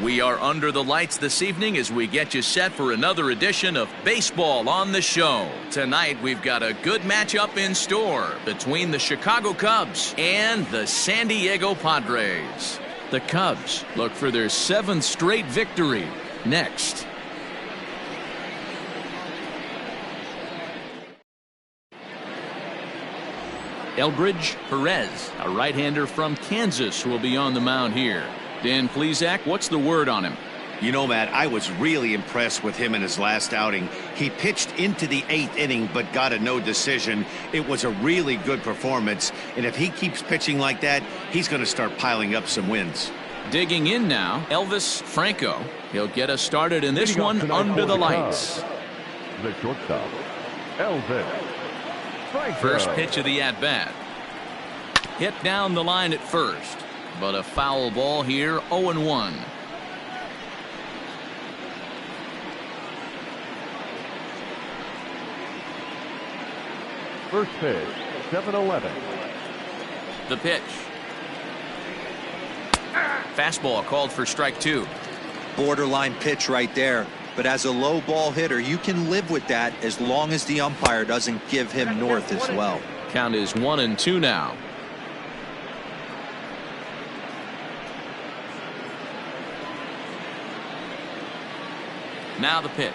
We are under the lights this evening as we get you set for another edition of Baseball on the Show. Tonight we've got a good matchup in store between the Chicago Cubs and the San Diego Padres. The Cubs look for their 7th straight victory next. Elbridge Perez, a right-hander from Kansas, will be on the mound here. Dan Plesac, what's the word on him? You know, Matt, I was really impressed with him in his last outing. He pitched into the 8th inning but got a no decision. It was a really good performance, and if he keeps pitching like that, he's going to start piling up some wins. Digging in now, Elvis Franco. He'll get us started in this one under the lights. The shortstop, Elvis Franco. First pitch of the at-bat. Hit down the line at first, but a foul ball here, 0-1. First pitch, 7-11. The pitch. Fastball called for strike 2. Borderline pitch right there. But as a low ball hitter, you can live with that as long as the umpire doesn't give him north as well. Count is 1-2 now. Now the pitch.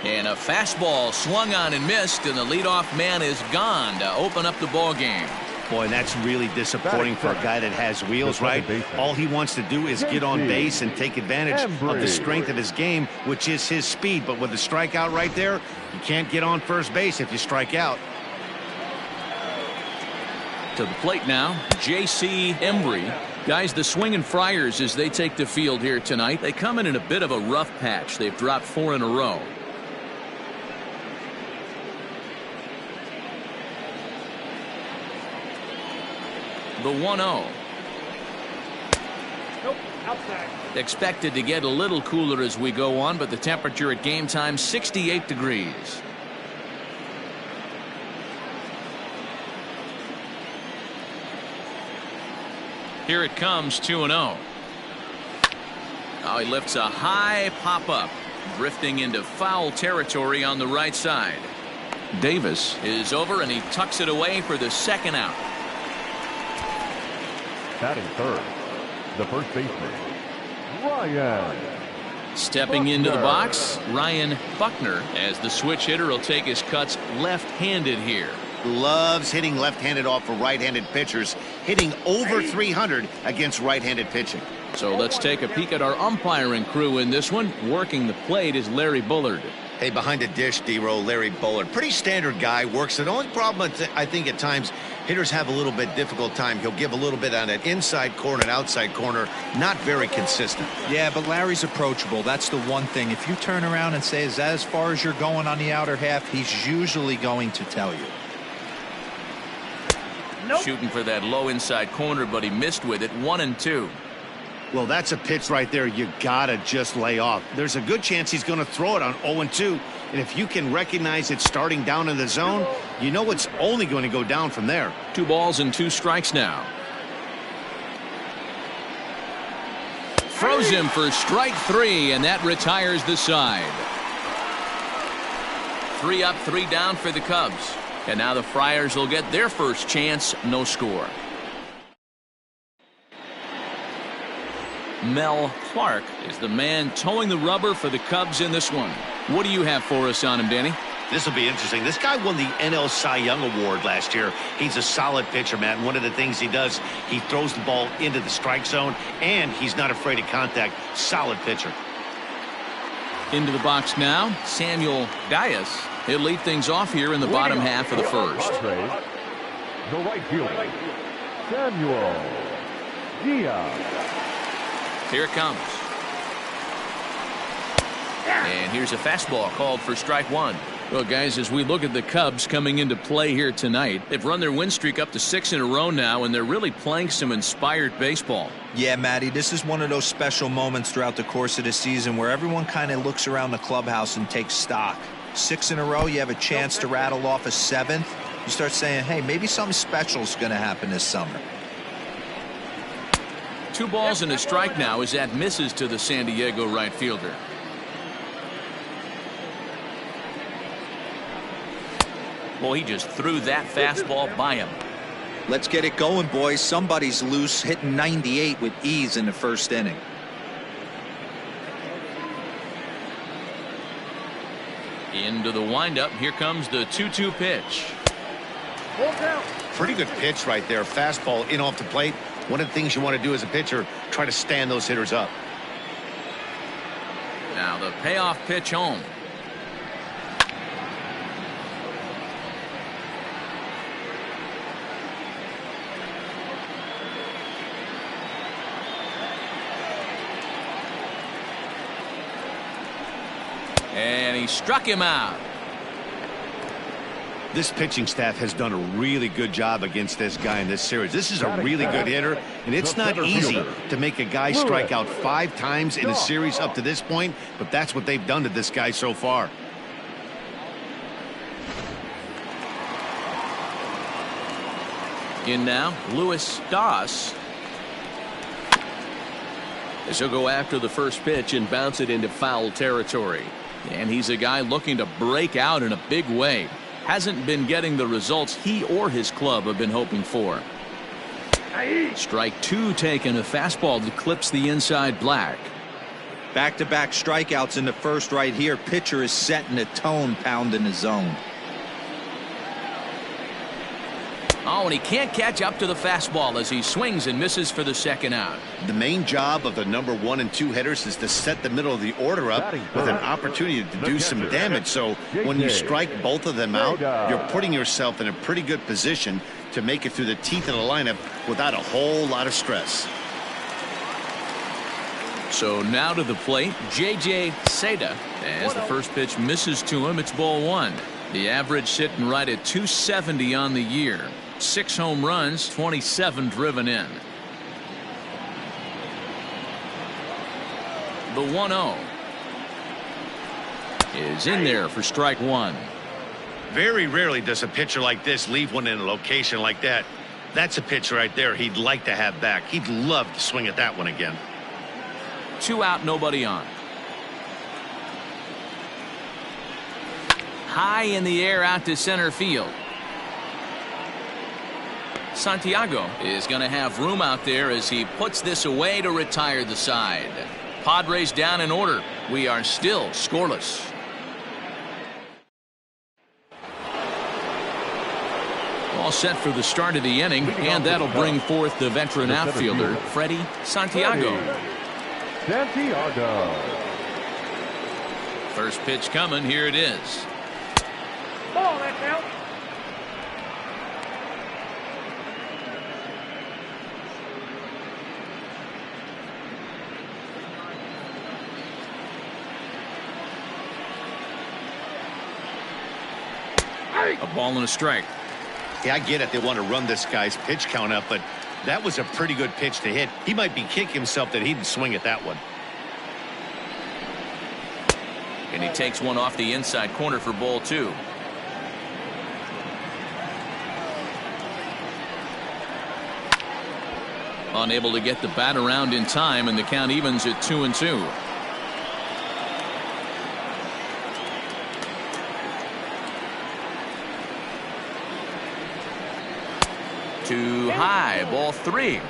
And a fastball swung on and missed, and the leadoff man is gone to open up the ball game. Boy, that's really disappointing for a guy that has wheels, right? All he wants to do is get on base and take advantage of the strength of his game, which is his speed. But with the strikeout right there, you can't get on first base if you strike out. To the plate now, J.C. Embry. Guys, the Swinging Friars, as they take the field here tonight, they come in a bit of a rough patch. They've dropped 4 in a row. The 1-0. Nope, outside. Expected to get a little cooler as we go on, but the temperature at game time 68 degrees. Here it comes, 2-0. Oh, he lifts a high pop-up, drifting into foul territory on the right side. Davis is over, and he tucks it away for the second out. Batting third, the first baseman, Ryan. Stepping into the box, Ryan Buckner, as the switch hitter will take his cuts left-handed here. Loves hitting left-handed off for right-handed pitchers, hitting over 300 against right-handed pitching. So let's take a peek at our umpiring crew in this one. Working the plate is Larry Bullard. Hey, behind the dish, D-Row, Larry Bullard. Pretty standard guy, works it. The only problem I think at times hitters have a little bit difficult time. He'll give a little bit on that inside corner and outside corner. Not very consistent. Yeah, but Larry's approachable. That's the one thing. If you turn around and say, is that as far as you're going on the outer half, he's usually going to tell you. Nope. Shooting for that low inside corner, but he missed with it. 1-2. Well, that's a pitch right there you gotta just lay off. There's a good chance he's going to throw it on 0-2, and if you can recognize it starting down in the zone, you know it's only going to go down from there. 2 balls and 2 strikes now. Throws him for strike 3, and that retires the side. 3 up, 3 down for the Cubs. And now the Friars will get their first chance. No score. Mel Clark is the man towing the rubber for the Cubs in this one. What do you have for us on him, Danny? This will be interesting. This guy won the NL Cy Young Award last year. He's a solid pitcher, Matt. And one of the things he does, he throws the ball into the strike zone, and he's not afraid of contact. Solid pitcher. Into the box now, Samuel Dias. He'll lead things off here in the bottom half of the first. The right fielder, Samuel Diaz. Here it comes. And here's a fastball called for strike 1. Well, guys, as we look at the Cubs coming into play here tonight, they've run their win streak up to 6 in a row now, and they're really playing some inspired baseball. Yeah, Matty, this is one of those special moments throughout the course of the season where everyone kind of looks around the clubhouse and takes stock. 6 in a row, you have a chance to rattle off a 7th. You start saying, hey, maybe something special is going to happen this summer. 2 balls and a strike now as that misses to the San Diego right fielder. Well, he just threw that fastball by him. Let's get it going, boys. Somebody's loose, hitting 98 with ease in the first inning. Into the windup. Here comes the 2-2 pitch. Pretty good pitch right there. Fastball in off the plate. One of the things you want to do as a pitcher, try to stand those hitters up. Now the payoff pitch home. And he struck him out. This pitching staff has done a really good job against this guy in this series. This is a really good hitter, and it's not easy to make a guy strike out 5 times in a series up to this point, but that's what they've done to this guy so far. In now, Luis Doss. As he'll go after the first pitch and bounce it into foul territory. And he's a guy looking to break out in a big way. Hasn't been getting the results he or his club have been hoping for. Strike 2 taken. A fastball that clips the inside black. Back-to-back strikeouts in the first right here. Pitcher is setting a tone, pounding the zone. Oh, and he can't catch up to the fastball as he swings and misses for the second out. The main job of the number 1 and 2 hitters is to set the middle of the order up with an opportunity to do some damage. So when you strike both of them out, you're putting yourself in a pretty good position to make it through the teeth of the lineup without a whole lot of stress. So now to the plate, J.J. Seda. As the first pitch misses to him, it's ball 1. The average sitting right at 270 on the year. 6 home runs, 27 driven in. The 1-0 is in there for strike 1. Very rarely does a pitcher like this leave one in a location like that. That's a pitch right there he'd like to have back. He'd love to swing at that one again. 2 out, nobody on. High in the air out to center field. Santiago is going to have room out there as he puts this away to retire the side. Padres down in order. We are still scoreless. All set for the start of the inning, and that'll bring forth the veteran outfielder, Freddie Santiago. First pitch coming. Here it is. Ball, that's out. A ball and a strike. Yeah, I get it. They want to run this guy's pitch count up, but that was a pretty good pitch to hit. He might be kicking himself that he didn't swing at that one. And he takes one off the inside corner for ball 2. Unable to get the bat around in time, and the count evens at 2-2. Too high, ball 3.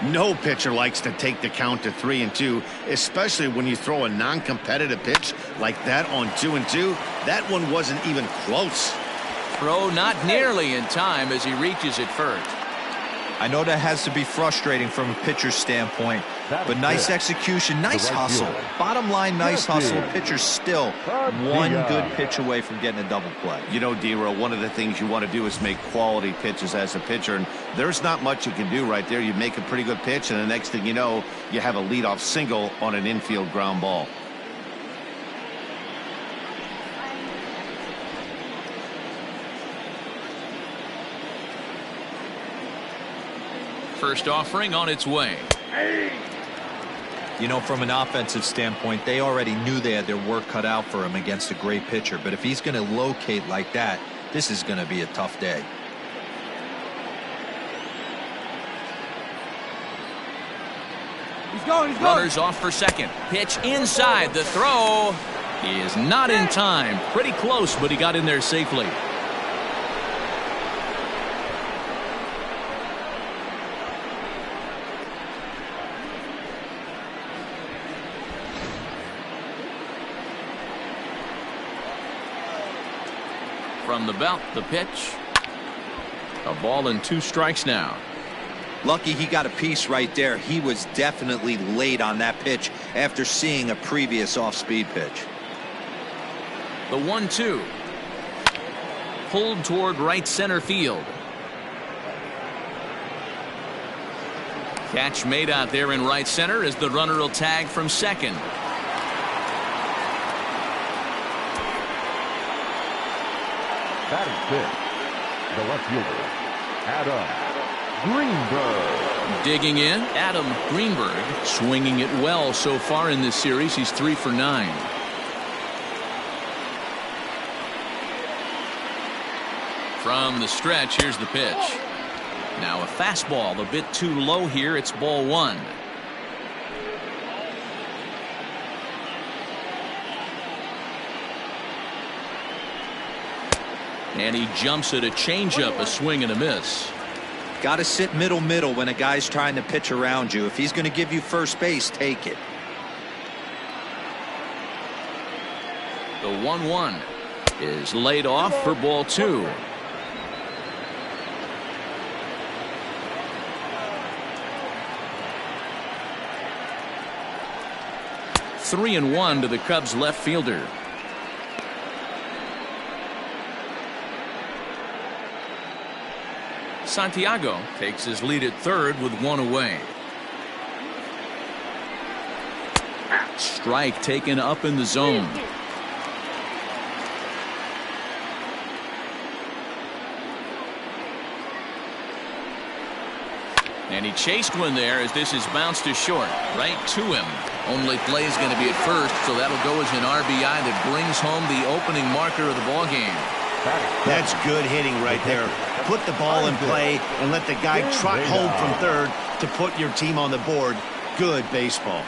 No pitcher likes to take the count to 3-2, especially when you throw a non-competitive pitch like that on 2-2. That one wasn't even close. Throw not nearly in time as he reaches it first. I know that has to be frustrating from a pitcher's standpoint, but nice execution, nice hustle. Bottom line, nice hustle. Pitcher's still one good pitch away from getting a double play. You know, D-Row, one of the things you want to do is make quality pitches as a pitcher, and there's not much you can do right there. You make a pretty good pitch, and the next thing you know, you have a leadoff single on an infield ground ball. First offering on its way. You know, from an offensive standpoint, they already knew they had their work cut out for him against a great pitcher. But if he's going to locate like that, this is going to be a tough day. Runners off for second. Pitch inside. The throw. He is not in time. Pretty close, but he got in there safely. From the belt, the pitch. A ball and 2 strikes now. Lucky he got a piece right there. He was definitely late on that pitch after seeing a previous off-speed pitch. The 1-2. Pulled toward right center field. Catch made out there in right center as the runner will tag from second. Batting fifth, the left fielder, Adam Greenberg. Digging in, Adam Greenberg, swinging it well so far in this series. He's 3 for 9. From the stretch, here's the pitch. Now a fastball, a bit too low here. It's ball 1. And he jumps at a changeup, a swing and a miss. Got to sit middle when a guy's trying to pitch around you. If he's going to give you first base, take it. The 1-1 is laid off for ball 2. Three and 1 to the Cubs left fielder. Santiago takes his lead at third with 1 away. Strike taken up in the zone. And he chased one there as this is bounced to short. Right to him. Only play is going to be at first, so that'll go as an RBI that brings home the opening marker of the ball game. That's good hitting right there. Put the ball in play and let the guy trot home from third to put your team on the board. Good baseball.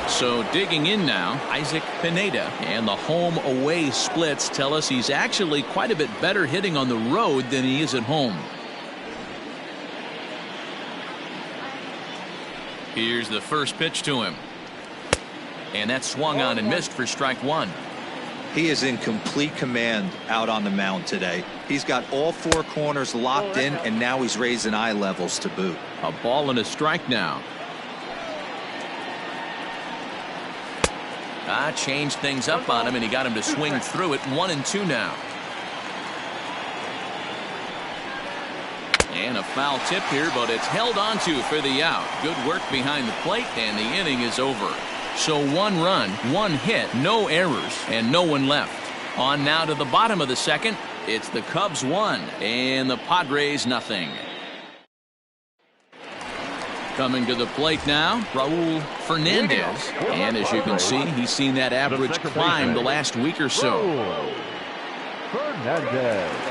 So digging in now, Isaac Pineda, and the home away splits tell us he's actually quite a bit better hitting on the road than he is at home. Here's the first pitch to him. And that swung on and missed for strike 1. He is in complete command out on the mound today. He's got all 4 corners locked in, and now he's raising eye levels to boot. A ball and a strike now. Changed things up on him, and he got him to swing through it. 1-2 now. And a foul tip here, but it's held onto for the out. Good work behind the plate, and the inning is over. So 1 run, 1 hit, no errors, and no one left. On now to the bottom of the second. It's the Cubs 1 and the Padres nothing. Coming to the plate now, Raul Fernandez. And as you can see, he's seen that average climb the last week or so. Raul Fernandez.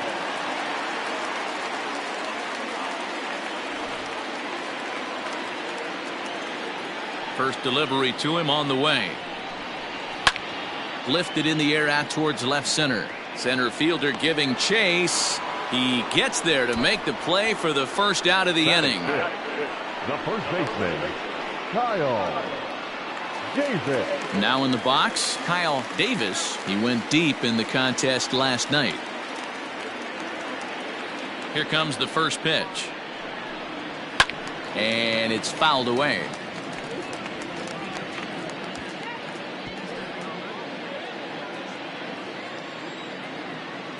First delivery to him on the way. Lifted in the air out towards left center. Center fielder giving chase. He gets there to make the play for the first out of the inning. The first baseman, Kyle Davis. Now in the box, Kyle Davis. He went deep in the contest last night. Here comes the first pitch. And it's fouled away.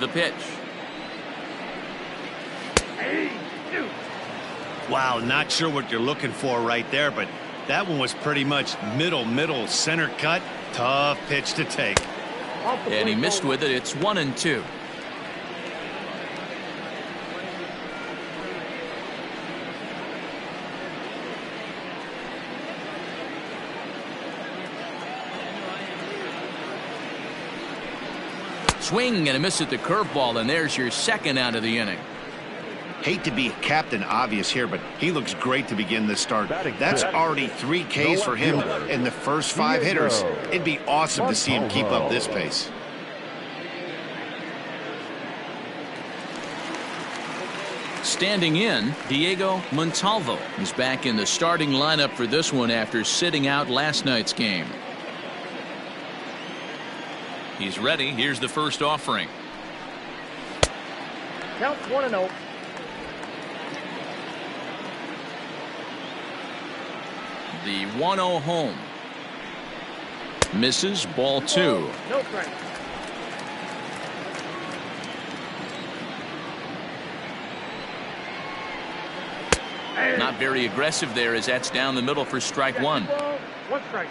The pitch. Wow, not sure what you're looking for right there, but that one was pretty much middle center cut. Tough pitch to take. And he missed with it. It's 1-2. Swing and a miss at the curveball, and there's your second out of the inning. Hate to be Captain Obvious here, but he looks great to begin this start. That's already 3 Ks for him in the first 5 hitters. It'd be awesome to see him keep up this pace. Standing in, Diego Montalvo. He's back in the starting lineup for this one after sitting out last night's game. He's ready. Here's the first offering. Count 1-0. The 1-0 home. Misses, ball 2. No strike. Not very aggressive there as that's down the middle for strike 1. 1 strike.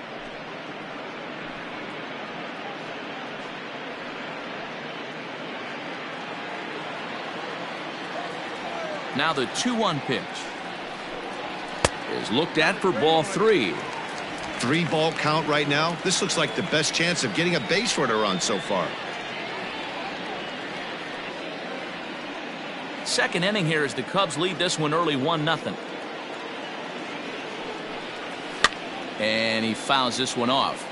Now the 2-1 pitch is looked at for ball 3. 3-ball count right now. This looks like the best chance of getting a base runner on so far. Second inning here as the Cubs lead this one early 1-0. And he fouls this one off.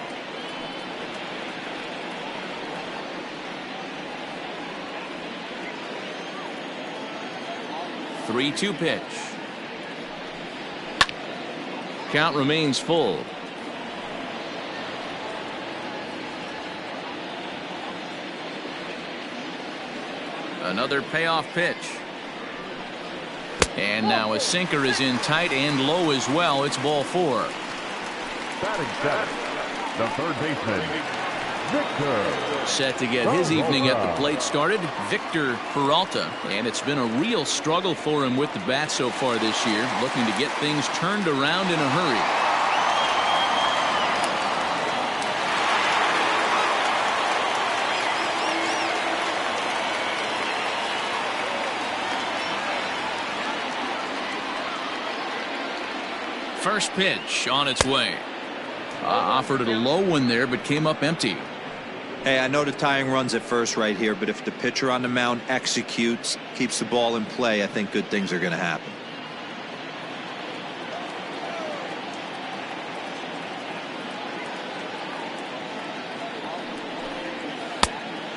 The 3-2 pitch. Count remains full. Another payoff pitch. And now a sinker is in tight and low as well. It's ball 4. Batting seventh, the third baseman, Victor. Set to get his evening at the plate started, Victor Peralta. And it's been a real struggle for him with the bat so far this year, looking to get things turned around in a hurry. First pitch on its way. Offered it a low one there, but came up empty. Hey, I know the tying run's at first right here, but if the pitcher on the mound executes, keeps the ball in play, I think good things are going to happen.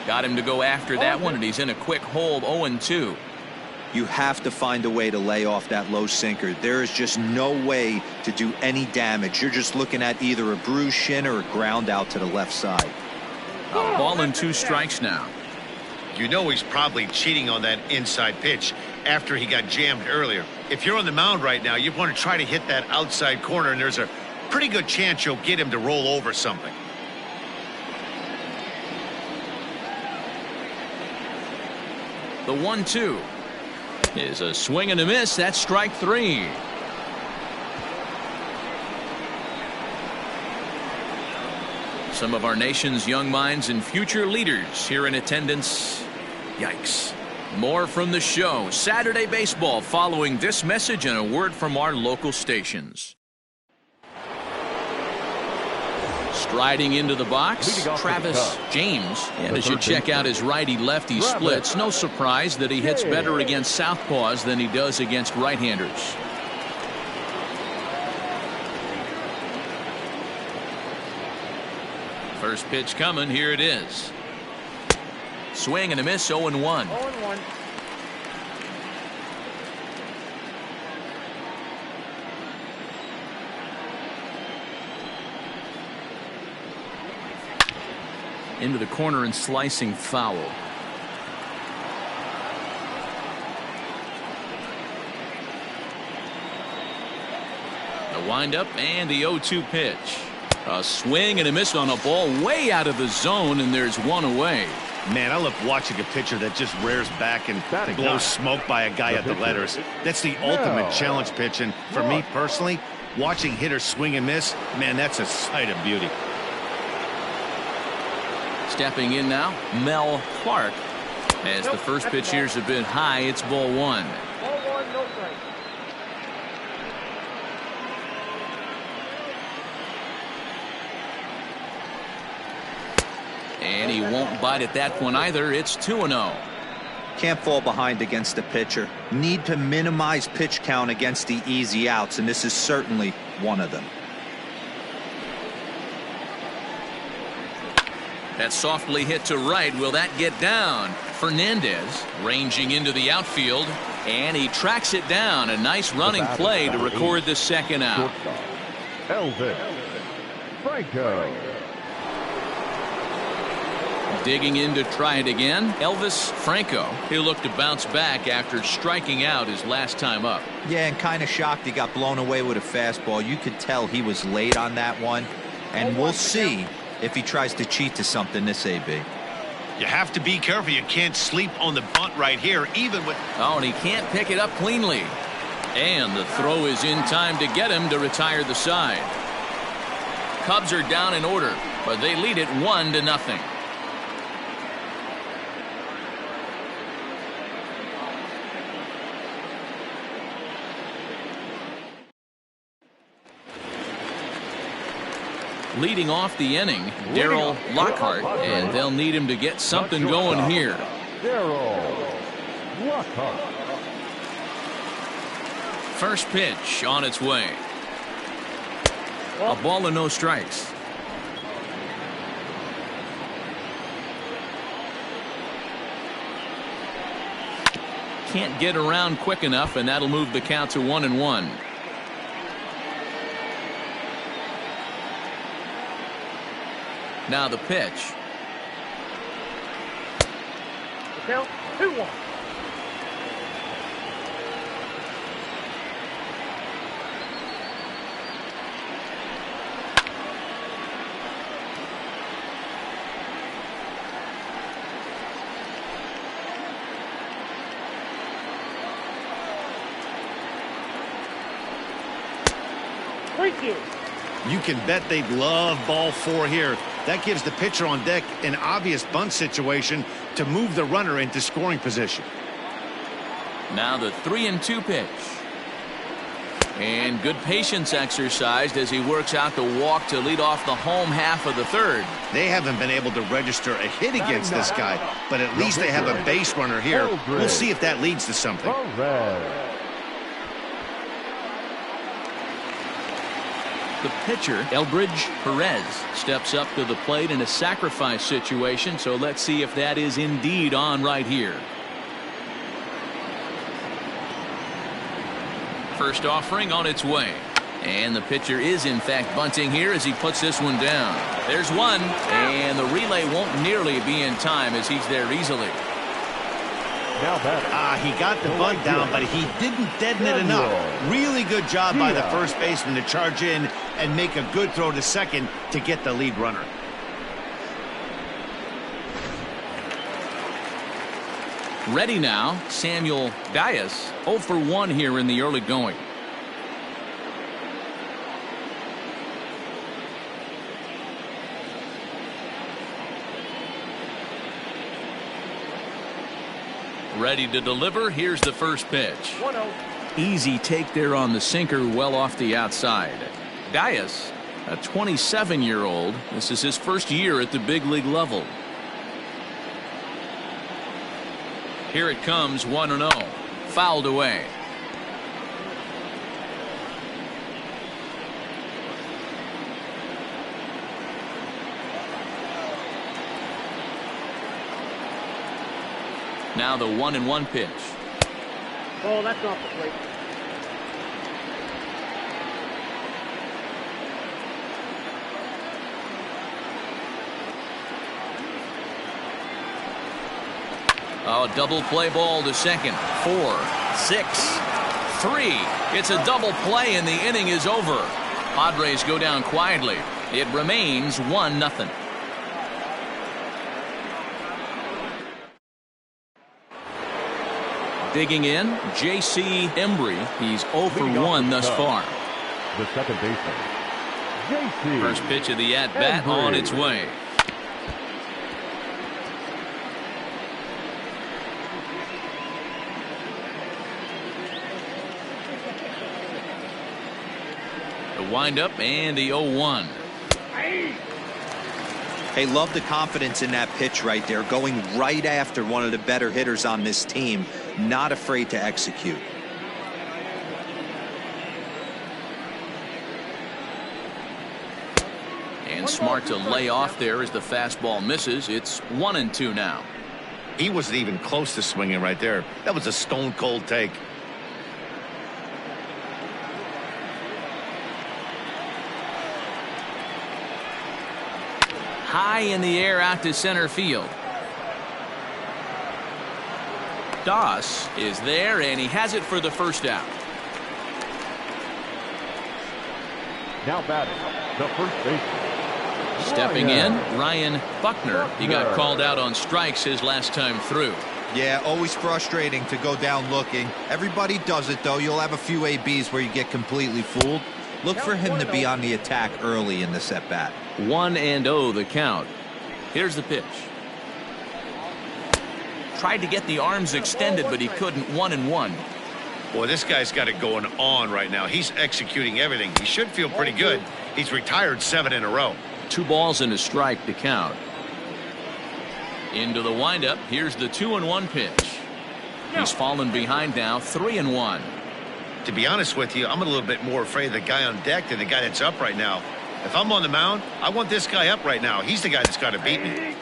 Got him to go after that one, and he's in a quick hold. 0-2. You have to find a way to lay off that low sinker. There is just no way to do any damage. You're just looking at either a bruised shin or a ground out to the left side. A ball and 2 strikes now. You know he's probably cheating on that inside pitch after he got jammed earlier. If you're on the mound right now, you want to try to hit that outside corner, and there's a pretty good chance you'll get him to roll over something. The 1-2 is a swing and a miss. That's strike 3. Some of our nation's young minds and future leaders here in attendance. Yikes. More from the show. Saturday baseball following this message and a word from our local stations. Striding into the box, Travis James. And as you check out his righty-lefty splits, no surprise that he hits better against southpaws than he does against right-handers. First pitch coming. Here it is. Swing and a miss. 0-1. 0-1. Into the corner and slicing foul. The windup and the 0-2 pitch. A swing and a miss on a ball way out of the zone, and there's one away. Man, I love watching a pitcher that just rears back and blows smoke by a guy at the letters. That's the ultimate challenge pitch, and for me personally, watching hitters swing and miss, man, that's a sight of beauty. Stepping in now, Mel Clark. As the first pitch here's a bit high, it's ball 1. Ball 1, no strike. And he won't bite at that one either. It's 2-0. Can't fall behind against the pitcher. Need to minimize pitch count against the easy outs, and this is certainly one of them. That's softly hit to right. Will that get down? Fernandez ranging into the outfield, and he tracks it down. A nice running play to record the second out. Elvis Franco. Digging in to try it again, Elvis Franco. He'll look to bounce back after striking out his last time up. Yeah, and kind of shocked he got blown away with a fastball. You could tell he was late on that one, and we'll see if he tries to cheat to something this AB. You have to be careful. You can't sleep on the bunt right here, even with... Oh, and he can't pick it up cleanly. And the throw is in time to get him to retire the side. Cubs are down in order, but they lead it 1-0. Leading off the inning, Daryl Lockhart, and they'll need him to get something going here. Daryl Lockhart. First pitch on its way. A ball and no strikes. Can't get around quick enough, and that'll move the count to 1-1. Now the pitch. The count 2-1. You can bet they'd love ball 4 here. That gives the pitcher on deck an obvious bunt situation to move the runner into scoring position. Now the 3-2 pitch. And good patience exercised as he works out the walk to lead off the home half of the third. They haven't been able to register a hit against this guy, but at least they have a base runner here. We'll see if that leads to something. The pitcher, Elbridge Perez, steps up to the plate in a sacrifice situation, so let's see if that is indeed on right here. First offering on its way. And the pitcher is in fact bunting here as he puts this one down. There's one, and the relay won't nearly be in time as he's there easily. He got the bunt down, but he didn't deaden it enough. Really good job by the first baseman to charge in and make a good throw to second to get the lead runner. Ready now, Samuel Dias, 0 for 1 here in the early going. Ready to deliver. Here's the first pitch. 1-0. Easy take there on the sinker, well off the outside. Dias, a 27-year-old. This is his first year at the big league level. Here it comes, 1-0. Fouled away. Now the 1-1 pitch. Oh, that's off the plate. Oh, double play ball to second. 4, 6, 3. It's a double play and the inning is over. Padres go down quietly. It remains 1-0. Digging in, J.C. Embry. He's 0 for 1 thus far. The second baseman, J.C. First pitch of the at-bat on its way. The windup and the 0-1. Hey, love the confidence in that pitch right there, going right after one of the better hitters on this team, not afraid to execute. And smart to lay off there as the fastball misses. It's 1-2 now. He wasn't even close to swinging right there. That was a stone cold take. High in the air out to center field. Doss is there, and he has it for the first out. Now batting, the first baseman. Stepping in, Ryan Buckner. He got called out on strikes his last time through. Yeah, always frustrating to go down looking. Everybody does it, though. You'll have a few ABs where you get completely fooled. Look for him to be on the attack early in this at-bat. 1-0 the count. Here's the pitch. Tried to get the arms extended, but he couldn't. 1-1. Boy, this guy's got it going on right now. He's executing everything. He should feel pretty good. He's retired 7 in a row. 2 balls and a strike to count. Into the windup. Here's the 2-1 pitch. He's fallen behind now. 3-1. To be honest with you, I'm a little bit more afraid of the guy on deck than the guy that's up right now. If I'm on the mound, I want this guy up right now. He's the guy that's got to beat me.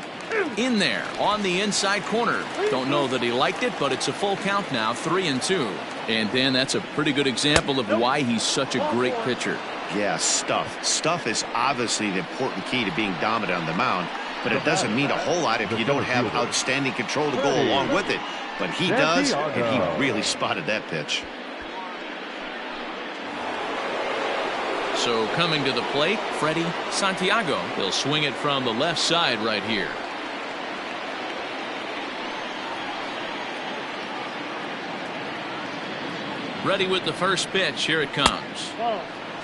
In there on the inside corner. Don't know that he liked it, but it's a full count now. 3-2. And then that's a pretty good example of why he's such a great pitcher. Yeah, stuff. Stuff is obviously the important key to being dominant on the mound, but it doesn't mean a whole lot if you don't have outstanding control to go along with it. But he does, and he really spotted that pitch. So coming to the plate, Freddie Santiago. He'll swing it from the left side right here. Ready with the first pitch. Here it comes.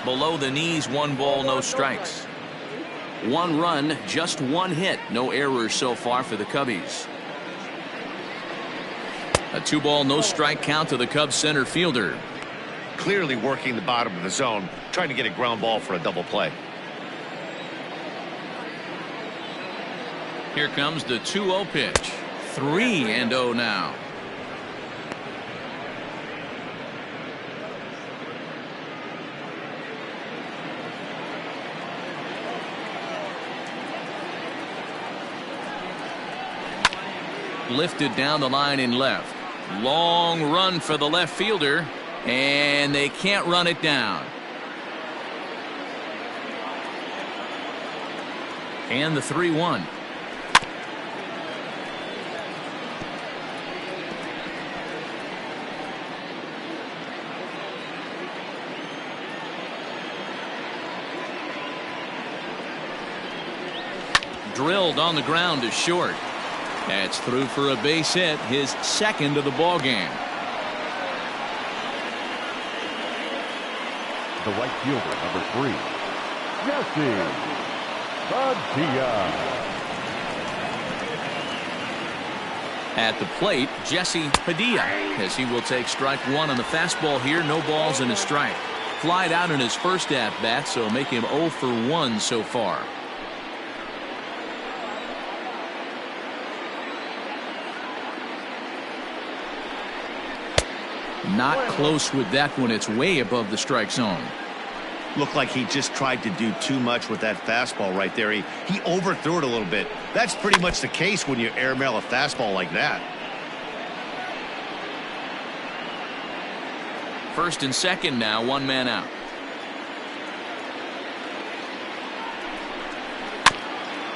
Below the knees, 1 ball, no strikes. 1 run, just 1 hit. No errors so far for the Cubbies. A 2 ball, no strike count to the Cubs center fielder. Clearly working the bottom of the zone, trying to get a ground ball for a double play. Here comes the 2-0 pitch. 3-0 now. Lifted down the line in left. Long run for the left fielder, and they can't run it down. And the 3-1. Drilled on the ground to short. That's through for a base hit, his second of the ball game. The right fielder, number 3, Jesse Padilla. At the plate, Jesse Padilla, as he will take strike 1 on the fastball here. No balls and a strike. Flied out in his first at bat, so make him 0 for 1 so far. Not close with that one. It's way above the strike zone. Looked like he just tried to do too much with that fastball right there. He overthrew it a little bit. That's pretty much the case when you airmail a fastball like that. First and second now, 1 man out.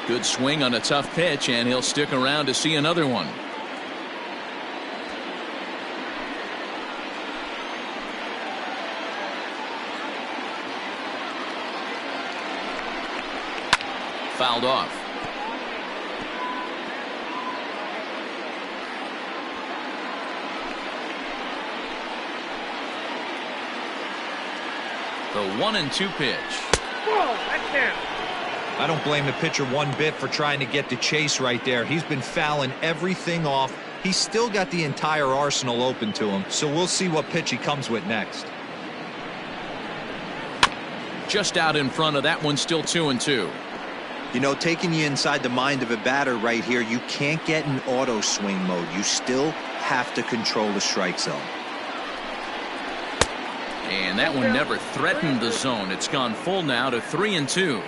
Good swing on a tough pitch, and he'll stick around to see another one. Fouled off. The 1-2 pitch. Whoa, that's down. I don't blame the pitcher one bit for trying to get the chase right there. He's been fouling everything off. He's still got the entire arsenal open to him, so we'll see what pitch he comes with next. Just out in front of that one, still 2-2. You know, taking you inside the mind of a batter right here, you can't get in auto swing mode. You still have to control the strike zone. And that one never threatened the zone. It's gone full now to 3-2.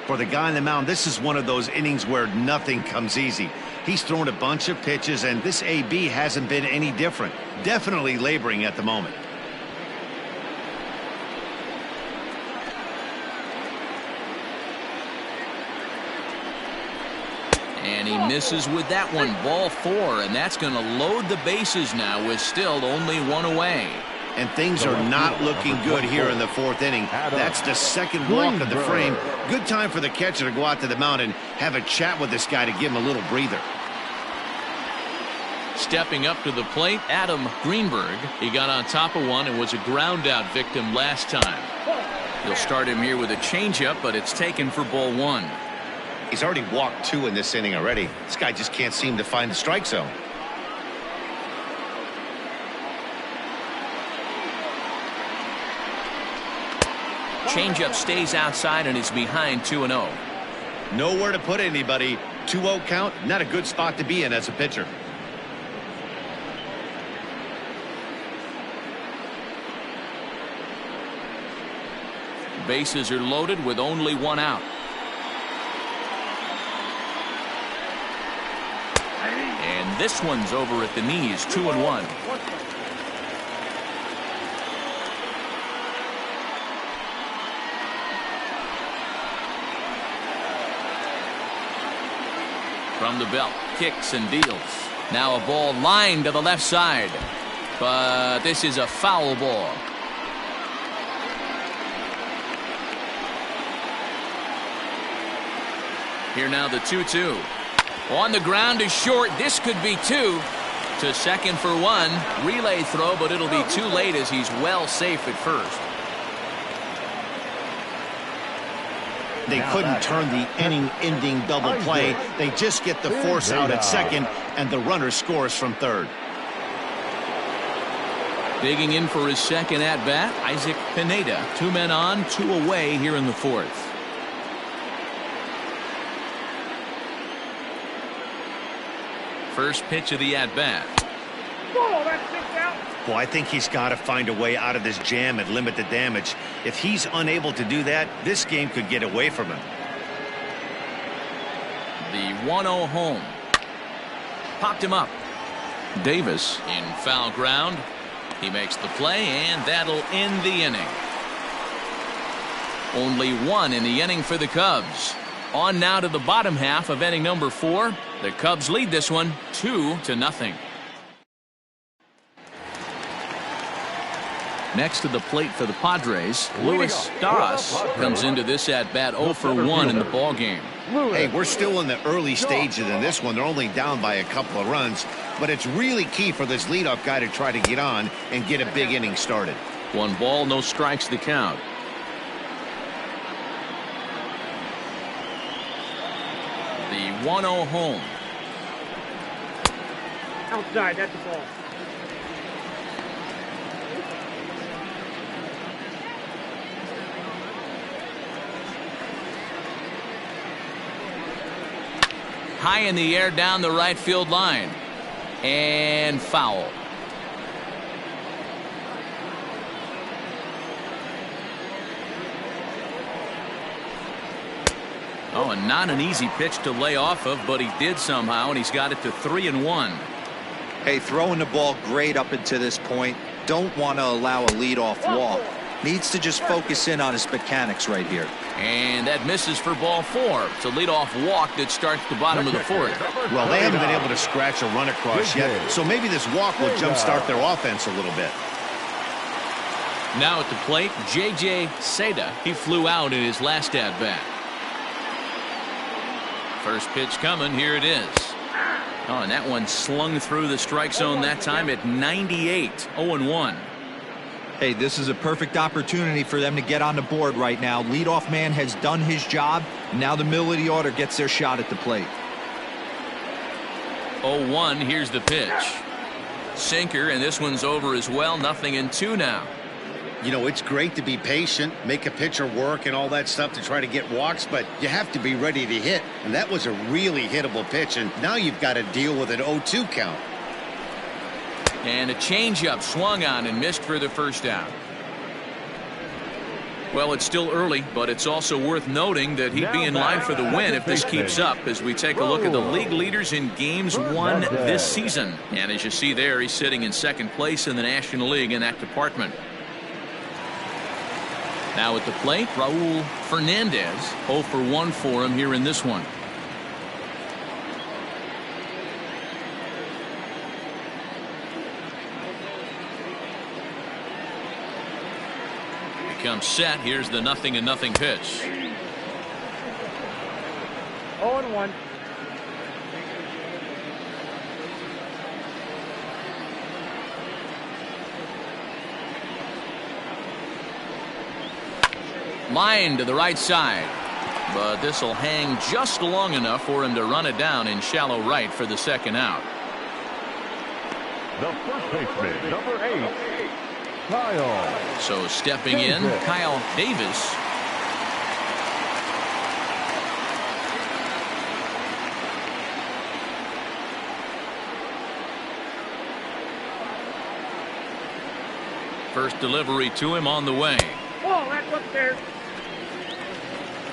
For the guy on the mound, this is one of those innings where nothing comes easy. He's thrown a bunch of pitches, and this AB hasn't been any different. Definitely laboring at the moment. And he misses with that one. Ball 4, and that's going to load the bases now with still only one away. And things are not looking good here in the 4th inning. That's the second walk of the frame. Good time for the catcher to go out to the mound and have a chat with this guy to give him a little breather. Stepping up to the plate, Adam Greenberg. He got on top of one and was a ground out victim last time. He'll start him here with a changeup, but it's taken for ball 1. He's already walked 2 in this inning already. This guy just can't seem to find the strike zone. Changeup stays outside and is behind 2-0. Nowhere to put anybody. 2-0 count, not a good spot to be in as a pitcher. Bases are loaded with only one out. And this one's over at the knees, 2-1. From the belt, kicks and deals. Now a ball lined to the left side. But this is a foul ball. Here now the 2-2. On the ground is short. This could be 2. To second for 1. Relay throw, but it'll be too late as he's well safe at first. They couldn't turn the inning-ending double play. They just get the force out at second, and the runner scores from third. Digging in for his second at-bat, Isaac Pineda. 2 men on, 2 away here in the 4th. First pitch of the at-bat. Oh, that's 6 out. Well, I think he's got to find a way out of this jam and limit the damage. If he's unable to do that, this game could get away from him. The 1-0 home. Popped him up. Davis in foul ground. He makes the play, and that'll end the inning. Only 1 in the inning for the Cubs. On now to the bottom half of inning number 4. The Cubs lead this one 2-0. Next to the plate for the Padres, Luis Darras comes into this at-bat 0 for 1 in the ballgame. Hey, we're still in the early stages in this one. They're only down by a couple of runs, but it's really key for this leadoff guy to try to get on and get a big inning started. 1 ball, no strikes the count. The 1-0 home. Outside, that's the ball. High in the air down the right field line. And foul. Oh, and not an easy pitch to lay off of, but he did somehow, and he's got it to 3-1. Hey, throwing the ball great up until this point. Don't want to allow a leadoff walk. Needs to just focus in on his mechanics right here. And that misses for ball 4. It's a leadoff walk that starts the bottom of the 4th. Well, they haven't been able to scratch a run across yet, so maybe this walk will jumpstart their offense a little bit. Now at the plate, J.J. Seda. He flew out in his last at-bat. First pitch coming. Here it is. Oh, and that one slung through the strike zone that time at 98. 0-1. Hey, this is a perfect opportunity for them to get on the board right now. Leadoff man has done his job. Now the middle of the order gets their shot at the plate. 0-1. Here's the pitch. Sinker, and this one's over as well. 0-2 now. You know, it's great to be patient, make a pitcher work and all that stuff to try to get walks, but you have to be ready to hit. And that was a really hittable pitch, and now you've got to deal with an 0-2 count. And a changeup swung on and missed for the first out. Well, it's still early, but it's also worth noting that he'd be in line for the win if this keeps up as we take a look at the league leaders in games won this season. And as you see there, he's sitting in second place in the National League in that department. Now at the plate, Raul Fernandez, 0 for 1 for him here in this one. Comes set. Here's the 0-0 pitch. 0-1. Line to the right side, but this will hang just long enough for him to run it down in shallow right for the second out. The first baseman, number 8, Kyle. So stepping in, Kyle Davis. First delivery to him on the way. Oh, that's up there.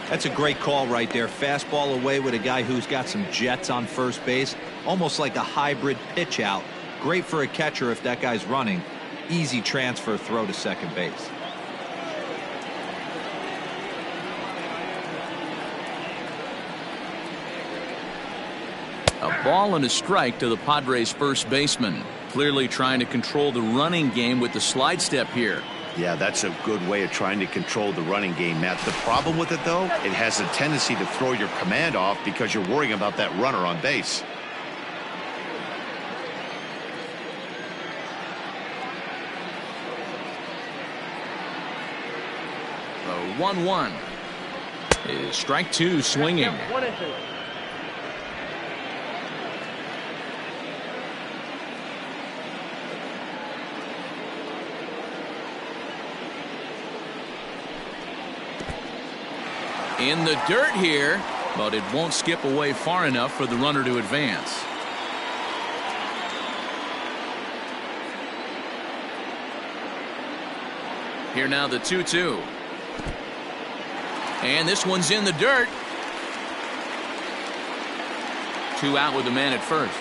That's a great call right there. Fastball away with a guy who's got some jets on first base. Almost like a hybrid pitch out. Great for a catcher if that guy's running. Easy transfer throw to second base. A ball and a strike to the Padres first baseman. Clearly trying to control the running game with the slide step here. Yeah, that's a good way of trying to control the running game, Matt. The problem with it, though, it has a tendency to throw your command off because you're worrying about that runner on base. The 1-1 is strike two swinging. 1-2. In the dirt here, but it won't skip away far enough for the runner to advance. Here now the 2-2. And this one's in the dirt. 2 out with the man at first.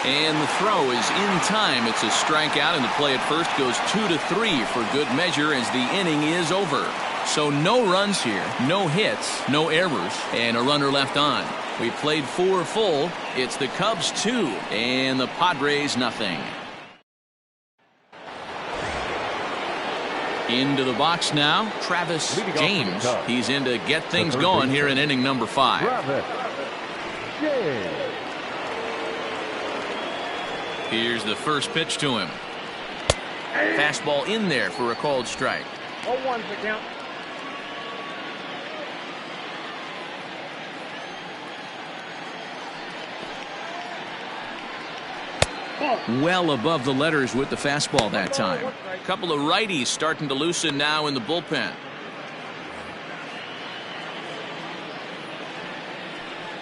And the throw is in time. It's a strikeout, and the play at first goes 2-3 for good measure as the inning is over. So no runs here, no hits, no errors, and a runner left on. We played 4 full. It's the Cubs 2 and the Padres nothing. Into the box now, Travis James. He's in to get things going here in inning number 5. Travis James. Here's the first pitch to him. Fastball in there for a called strike. 0-1's the count. Well above the letters with the fastball that time. A couple of righties starting to loosen now in the bullpen.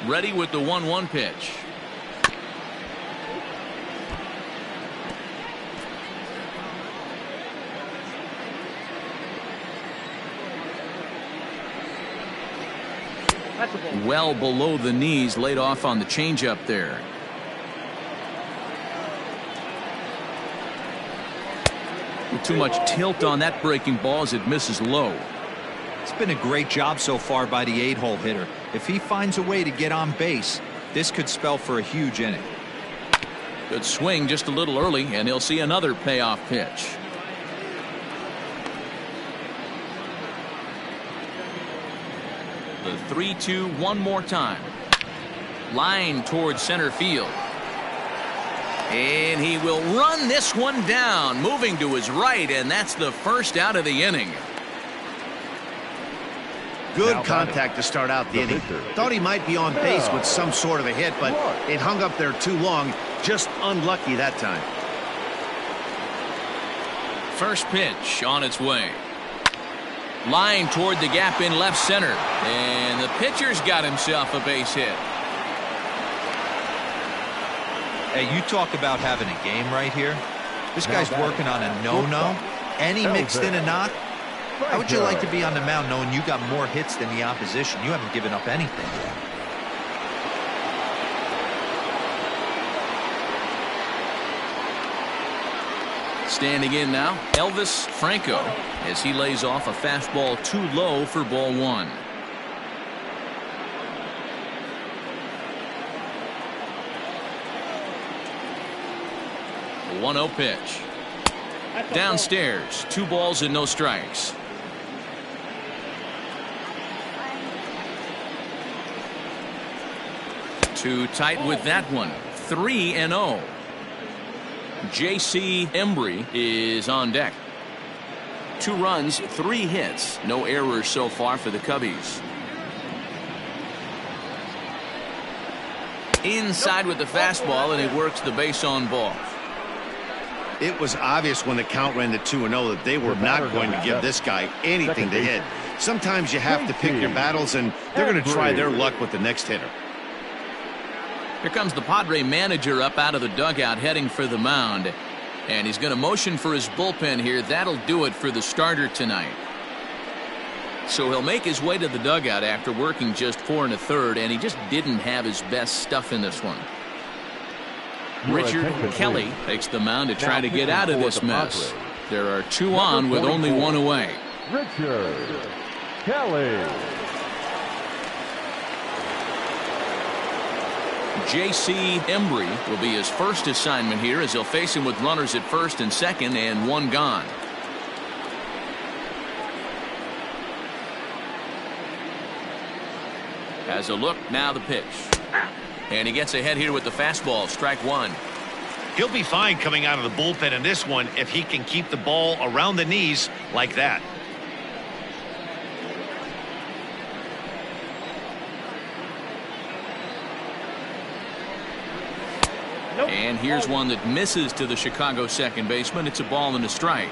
Ready with the 1-1 pitch. Well below the knees, laid off on the changeup there. With too much tilt on that breaking ball as it misses low. It's been a great job so far by the 8-hole hitter. If he finds a way to get on base, this could spell for a huge inning. Good swing just a little early, and he'll see another payoff pitch. The 3-2 one more time. Line towards center field. And he will run this one down, moving to his right, and that's the first out of the inning. Good contact to start out the inning. Thought he might be on base with some sort of a hit, but it hung up there too long. Just unlucky that time. First pitch on its way. Line toward the gap in left center. And the pitcher's got himself a base hit. Hey, you talk about having a game right here. This guy's working on a no-no, and he mixed in a knock. How would you like to be on the mound knowing you got more hits than the opposition? You haven't given up anything. Standing in now, Elvis Franco, as he lays off a fastball too low for ball one. The 1-0 pitch. Downstairs, 2 balls and no strikes. Too tight with that one. 3-0. J.C. Embry is on deck. 2 runs, 3 hits. No errors so far for the Cubbies. Inside with the fastball, and he works the base on ball. It was obvious when the count ran to 2-0 that they were not going to give this guy anything to hit. Sometimes you have to pick your battles, and they're going to try their luck with the next hitter. Here comes the Padre manager up out of the dugout heading for the mound. And he's going to motion for his bullpen here. That'll do it for the starter tonight. So he'll make his way to the dugout after working just 4 1/3, and he just didn't have his best stuff in this one. Richard Kelly takes the mound to try to get out of this mess. There are 2 on with only 1 away. Richard Kelly. J.C. Embry will be his first assignment here as he'll face him with runners at first and second and 1 gone. Has a look, now the pitch. And he gets ahead here with the fastball, strike 1. He'll be fine coming out of the bullpen in this one if he can keep the ball around the knees like that. And here's one that misses to the Chicago second baseman. It's a ball and a strike.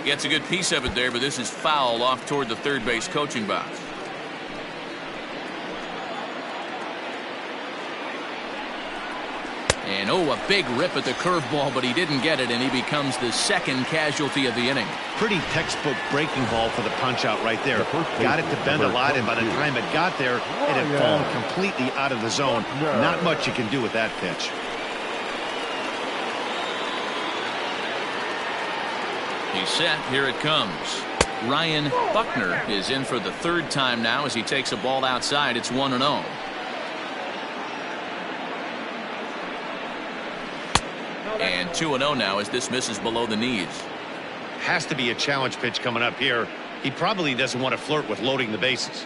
Gets a good piece of it there, but this is foul off toward the third base coaching box. And a big rip at the curveball, but he didn't get it, and he becomes the second casualty of the inning. Pretty textbook breaking ball for the punch out right there. Got it to bend a lot, and by the time it got there, it had fallen completely out of the zone. Not much you can do with that pitch. He's set. Here it comes. Ryan Buckner is in for the 3rd time now as he takes a ball outside. It's 1-0. And 2-0 now as this misses below the knees. Has to be a challenge pitch coming up here. He probably doesn't want to flirt with loading the bases.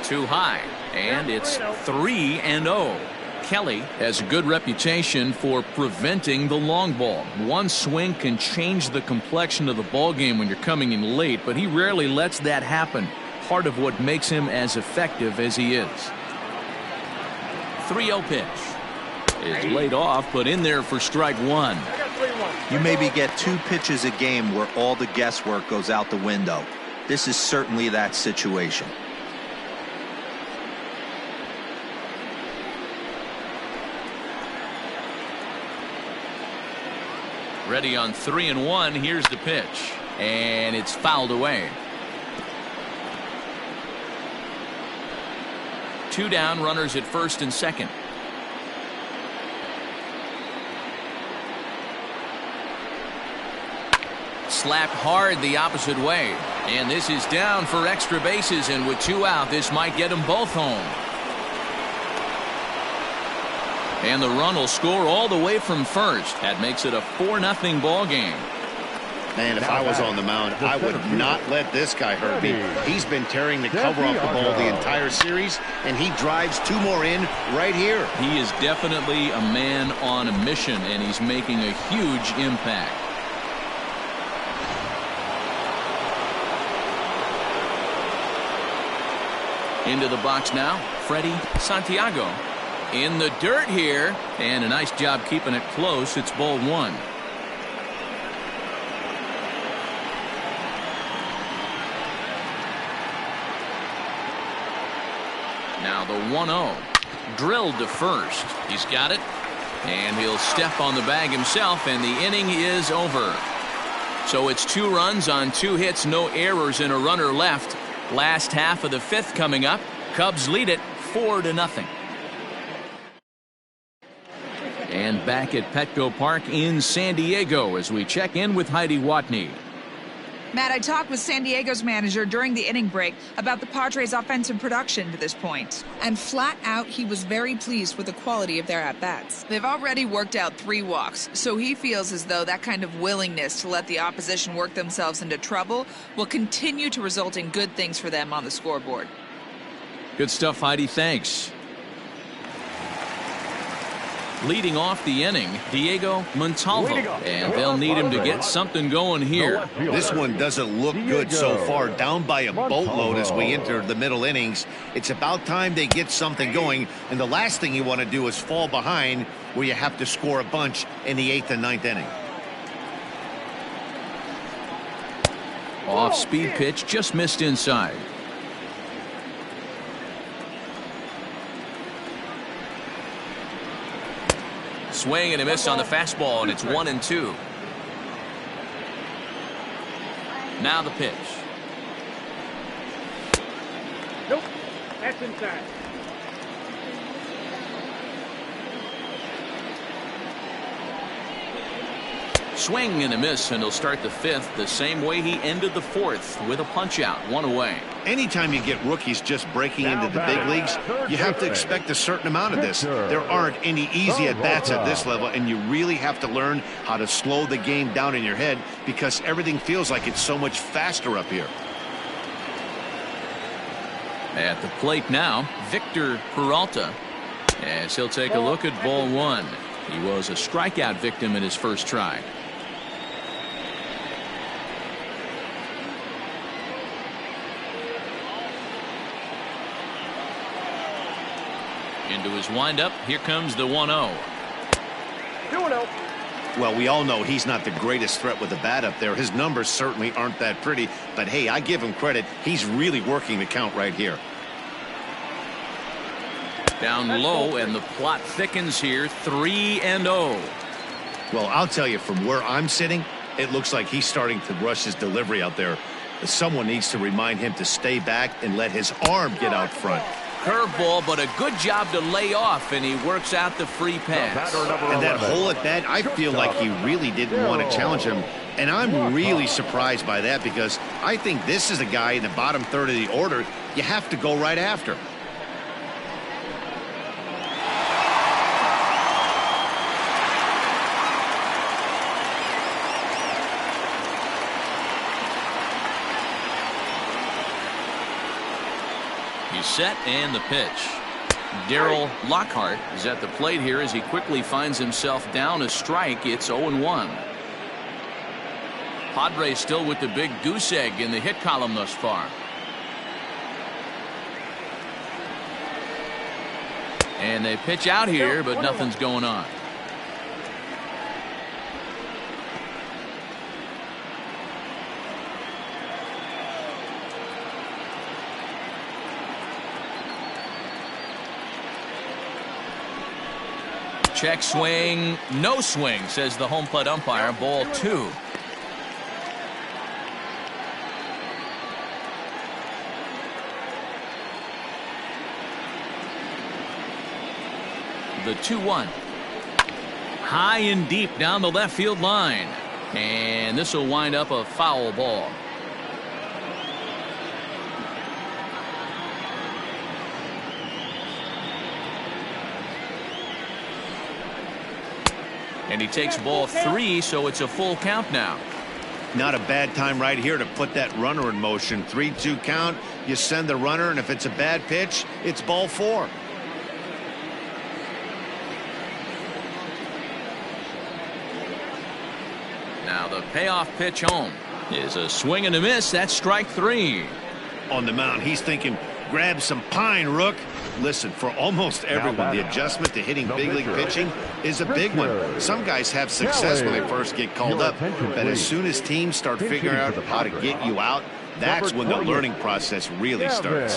Too high, and it's 3-0. Kelly has a good reputation for preventing the long ball. One swing can change the complexion of the ball game when you're coming in late, but he rarely lets that happen. Part of what makes him as effective as he is. 3-0 pitch is laid off, but in there for strike 1. You maybe get 2 pitches a game where all the guesswork goes out the window. This is certainly that situation. Ready on 3-1. Here's the pitch, and it's fouled away. 2 down, runners at first and second. Slapped hard the opposite way, and this is down for extra bases, and with 2 out, this might get them both home. And the run will score all the way from first. That makes it a 4-0 ball game. Man, if I was on the mound, I would not let this guy hurt me. He's been tearing the cover off the ball the entire series, and he drives 2 more in right here. He is definitely a man on a mission, and he's making a huge impact. Into the box now, Freddie Santiago. In the dirt here, and a nice job keeping it close. It's ball 1. Now the 1-0. Drilled to first. He's got it. And he'll step on the bag himself, and the inning is over. So it's 2 runs on 2 hits, no errors, and a runner left. Last half of the 5th coming up. Cubs lead it 4-0. And back at Petco Park in San Diego as we check in with Heidi Watney. Matt, I talked with San Diego's manager during the inning break about the Padres' offensive production to this point. And flat out, he was very pleased with the quality of their at-bats. They've already worked out 3 walks, so he feels as though that kind of willingness to let the opposition work themselves into trouble will continue to result in good things for them on the scoreboard. Good stuff, Heidi. Thanks. Leading off the inning, Diego Montalvo, and they'll need him to get something going here. This one doesn't look good so far, down by a boatload as we enter the middle innings. It's about time they get something going, and the last thing you want to do is fall behind where you have to score a bunch in the 8th and 9th inning. Off-speed pitch, just missed inside. Swing and a miss on the fastball, and it's 1-2. Now the pitch. Nope. That's inside. Swing and a miss, and he'll start the 5th the same way he ended the 4th with a punch out, 1 away. Anytime you get rookies just breaking into the big leagues, you have to expect a certain amount of this. There aren't any easy at-bats at this level, and you really have to learn how to slow the game down in your head because everything feels like it's so much faster up here. At the plate now, Victor Peralta, as he'll take a look at ball 1. He was a strikeout victim in his first try. Into his windup, here comes the 1-0. 2-0. Well, we all know he's not the greatest threat with the bat up there. His numbers certainly aren't that pretty, but hey, I give him credit. He's really working the count right here. Down low, and the plot thickens here, 3-0. Well, I'll tell you, from where I'm sitting, it looks like he's starting to rush his delivery out there. Someone needs to remind him to stay back and let his arm get out front. Curveball, but a good job to lay off, and he works out the free pass. And that hole at bat, I feel like he really didn't want to challenge him. And I'm really surprised by that because I think this is a guy in the bottom 3rd of the order you have to go right after. He's set, and the pitch. Daryl Lockhart is at the plate here as he quickly finds himself down a strike. It's 0-1. Padres still with the big goose egg in the hit column thus far. And they pitch out here, but nothing's going on. Check swing, no swing, says the home plate umpire. Ball 2. The 2-1. High and deep down the left field line. And this will wind up a foul ball. And he takes ball 3, so it's a full count now. Not a bad time right here to put that runner in motion. 3-2 count. You send the runner, and if it's a bad pitch, it's ball 4. Now the payoff pitch home is a swing and a miss. That's strike 3. On the mound, he's thinking, grab some pine, Rook. Listen, for almost everyone, the adjustment to hitting big league pitching is a big one. Some guys have success when they first get called up, but as soon as teams start figuring out how to get you out, that's when the learning process really starts.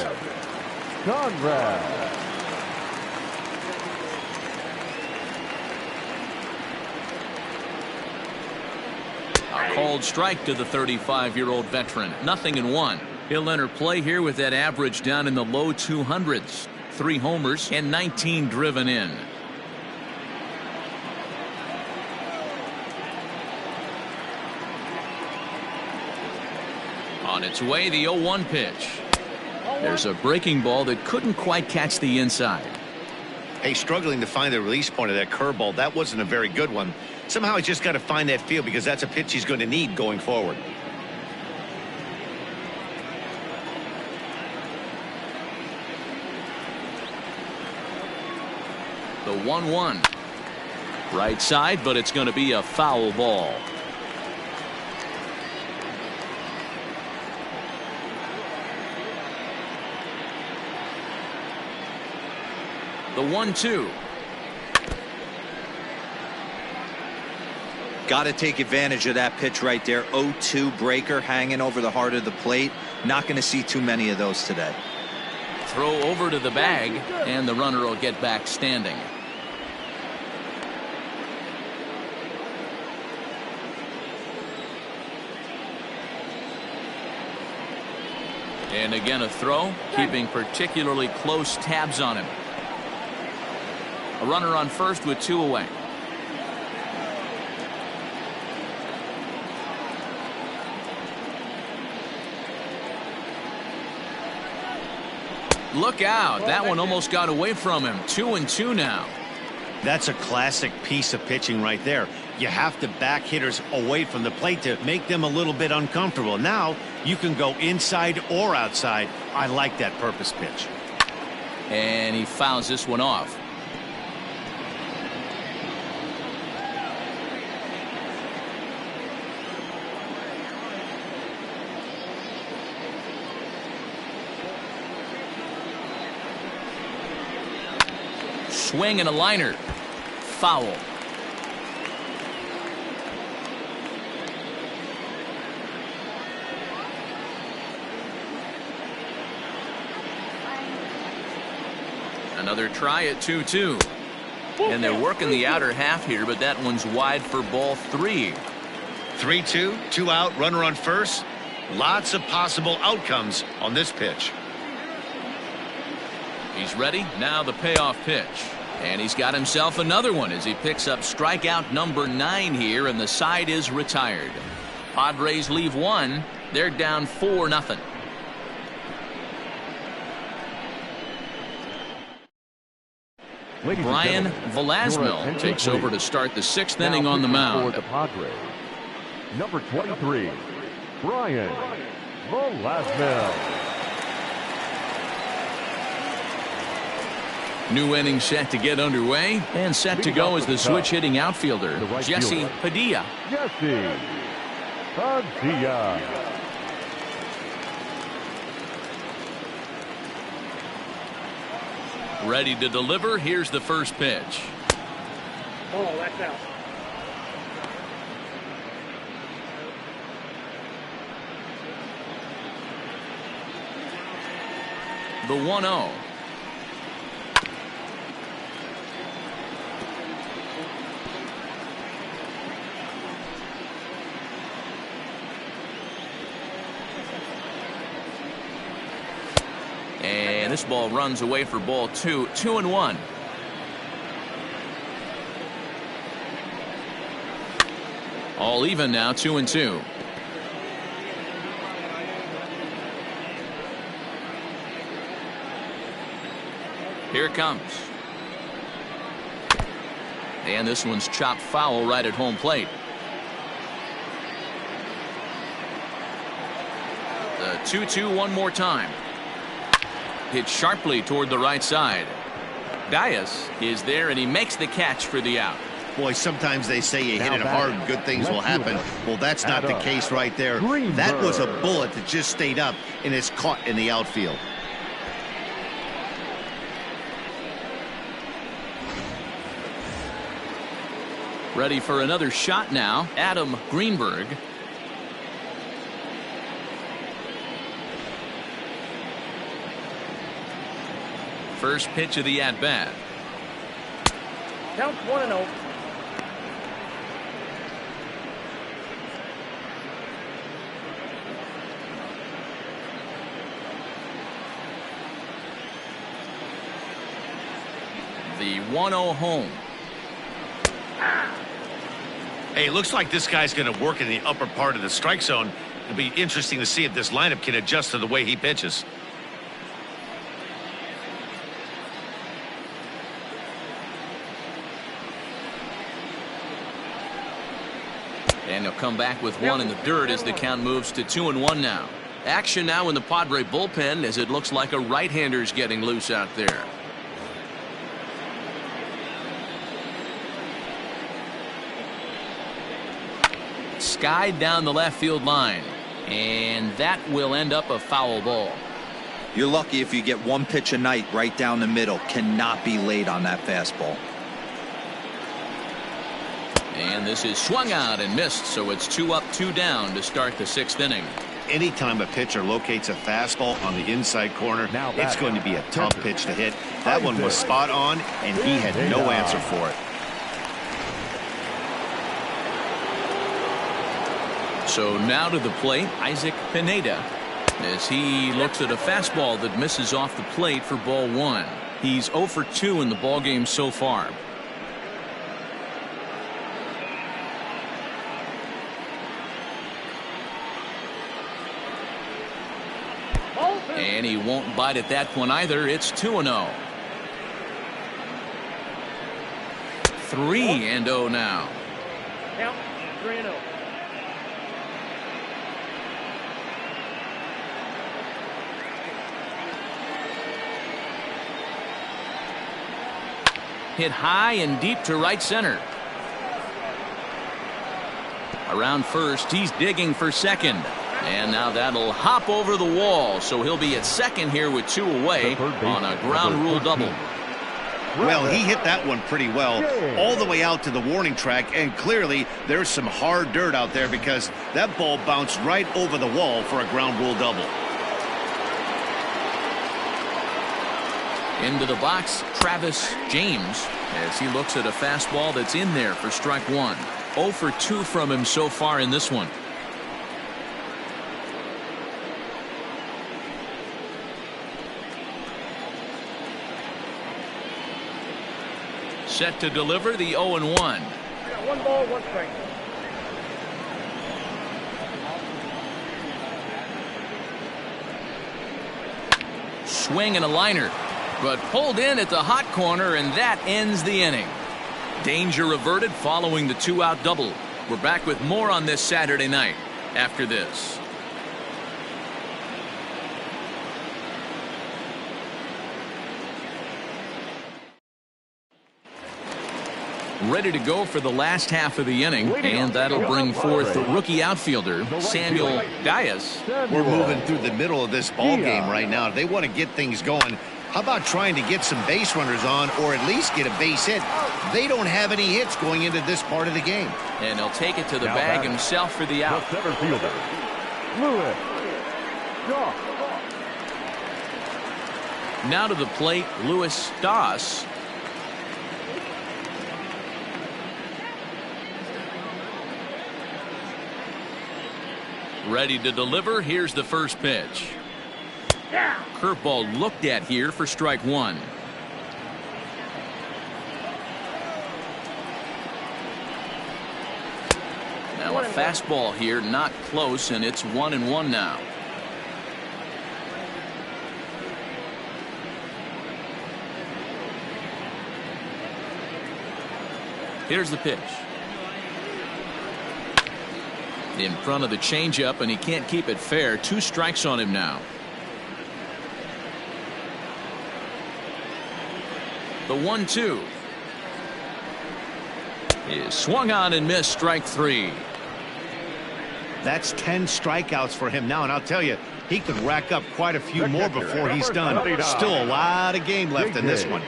A called strike to the 35-year-old veteran. 0-1. He'll enter play here with that average down in the low 200s. 3 homers and 19 driven in. On its way, the 0-1 pitch. There's a breaking ball that couldn't quite catch the inside. Hey, struggling to find the release point of that curveball. That wasn't a very good one. Somehow he's just got to find that feel, because that's a pitch he's going to need going forward. The 1-1. Right side, but it's going to be a foul ball. The 1-2. Got to take advantage of that pitch right there. 0-2 breaker hanging over the heart of the plate. Not going to see too many of those today. Throw over to the bag, and the runner will get back standing. And again a throw, keeping particularly close tabs on him. A runner on first with 2 away. Look out. That one almost got away from him. 2-2 now. That's a classic piece of pitching right there. You have to back hitters away from the plate to make them a little bit uncomfortable. Now you can go inside or outside. I like that purpose pitch. And he fouls this one off. Swing and a liner. Foul. Another try at 2-2. And they're working the outer half here, but that one's wide for ball 3. 3-2, 2 out, runner on first. Lots of possible outcomes on this pitch. He's ready. Now the payoff pitch. And he's got himself another one as he picks up strikeout number 9 here, and the side is retired. Padres leave 1. They're down 4-0. Brian Velasquez takes over to start the 6th inning on the mound. For the Padres, number 23, Brian Velasquez. New inning set to get underway, and set to go as the switch hitting outfielder, Jesse Padilla. Jesse Padilla. Ready to deliver. Here's the first pitch. Oh, that's out. The 1-0. And this ball runs away for ball 2. 2-1. All even now. 2-2. Here it comes. And this one's chopped foul right at home plate. 2-2 one more time. Hit sharply toward the right side. Dias is there, and he makes the catch for the out. Boy, sometimes they say you hit it hard, good things will happen. Well, that's not the case right there. That was a bullet that just stayed up and is caught in the outfield. Ready for another shot now, Adam Greenberg. First pitch of the at-bat. Count 1-0. The 1-0 home. Hey, it looks like this guy's going to work in the upper part of the strike zone. It'll be interesting to see if this lineup can adjust to the way he pitches. And he'll come back with one in the dirt as the count moves to 2-1 now. Action now in the Padre bullpen as it looks like a right-hander's getting loose out there. Skied down the left field line, and that will end up a foul ball. You're lucky if you get one pitch a night right down the middle. Cannot be late on that fastball. And this is swung out and missed, so it's 2 up, 2 down to start the 6th inning. Anytime a pitcher locates a fastball on the inside corner, it's going to be a tough pitch to hit. That one was spot on, and he had no answer for it. So now to the plate, Isaac Pineda, as he looks at a fastball that misses off the plate for ball 1. He's 0 for 2 in the ballgame so far. And he won't bite at that one either. It's 2-0. 3-0 now. Count 3-0. Hit high and deep to right center. Around first, he's digging for second. And now that'll hop over the wall, so he'll be at second here with 2 away on a ground rule double. Well, he hit that one pretty well all the way out to the warning track, and clearly there's some hard dirt out there because that ball bounced right over the wall for a ground rule double. Into the box, Travis James, as he looks at a fastball that's in there for strike 1. 0 for 2 from him so far in this one. Set to deliver the 0-1. 1 ball, 1 strike. Swing and a liner, but pulled in at the hot corner, and that ends the inning. Danger averted following the 2-out double. We're back with more on this Saturday night after this. Ready to go for the last half of the inning, and that'll bring forth the rookie outfielder, Samuel Dias. We're moving through the middle of this ball game right now. If they want to get things going, how about trying to get some base runners on or at least get a base hit? They don't have any hits going into this part of the game. And he'll take it to the bag himself for the out. The center fielder, Lewis. Now to the plate, Louis Doss. Ready to deliver. Here's the first pitch. Curveball looked at here for strike 1. Now a fastball here, not close, and it's 1-1 now. Here's the pitch. In front of the changeup, and he can't keep it fair. 2 strikes on him now. The 1-2 is swung on and missed. Strike 3. That's 10 strikeouts for him now, and I'll tell you, he could rack up quite a few more before he's done. Still a lot of game left in this one.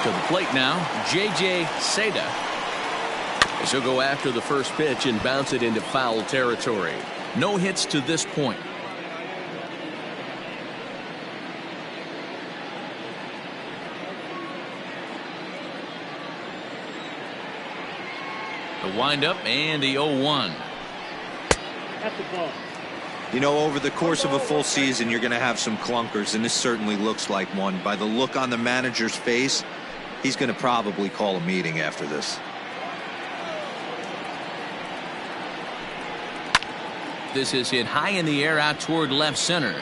To the plate now, J.J. Seda. As he'll go after the first pitch and bounce it into foul territory. No hits to this point. The windup and the 0-1. That's the ball. You know, over the course of a full season, you're going to have some clunkers, and this certainly looks like one. By the look on the manager's face, he's going to probably call a meeting after this. This is hit high in the air out toward left center.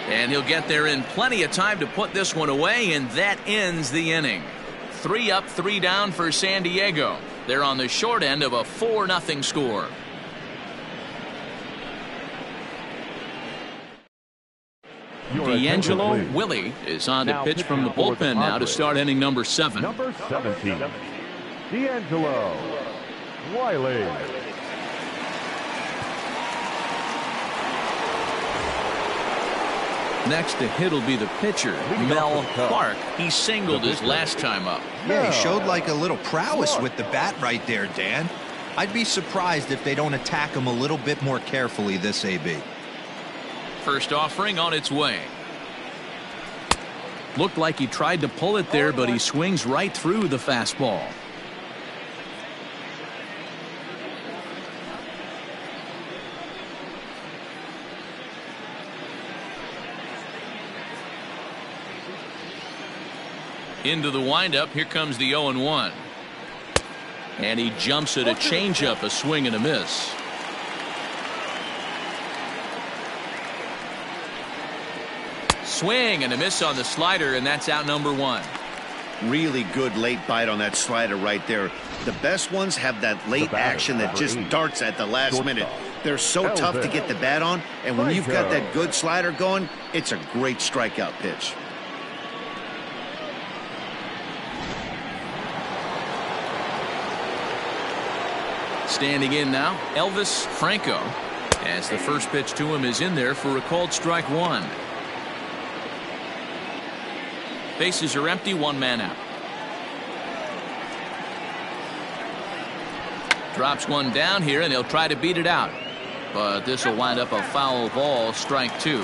And he'll get there in plenty of time to put this one away, and that ends the inning. 3 up, 3 down for San Diego. They're on the short end of a 4-0 score. D'Angelo Willie is on to pitch from the bullpen now to start inning number 7. Number 17, D'Angelo Willie. Next to hit will be the pitcher, Mel Clark. He singled his last time up. Yeah, he showed like a little prowess with the bat right there, Dan. I'd be surprised if they don't attack him a little bit more carefully this AB. First offering on its way. Looked like he tried to pull it there, but he swings right through the fastball. Into the windup. Here comes the 0-1. And he jumps at a changeup, a swing and a miss. Swing and a miss on the slider, and that's out number 1. Really good late bite on that slider right there. The best ones have that late action that just darts at the last minute. They're so tough to get the bat on, and when you've got that good slider going, it's a great strikeout pitch. Standing in now, Elvis Franco, as the first pitch to him is in there for a called strike 1. Bases are empty, 1 man out. Drops one down here, and he'll try to beat it out. But this will wind up a foul ball, strike 2.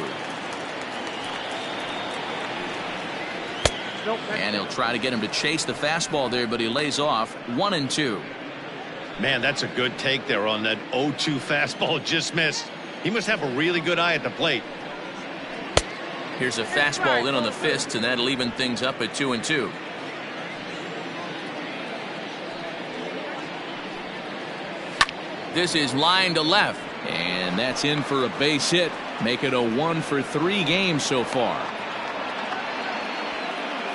And he'll try to get him to chase the fastball there, but he lays off. 1-2. Man, that's a good take there on that 0-2 fastball, just missed. He must have a really good eye at the plate. Here's a fastball in on the fists, and that'll even things up at 2-2. This is line to left, and that's in for a base hit. Make it a 1-for-3 game so far.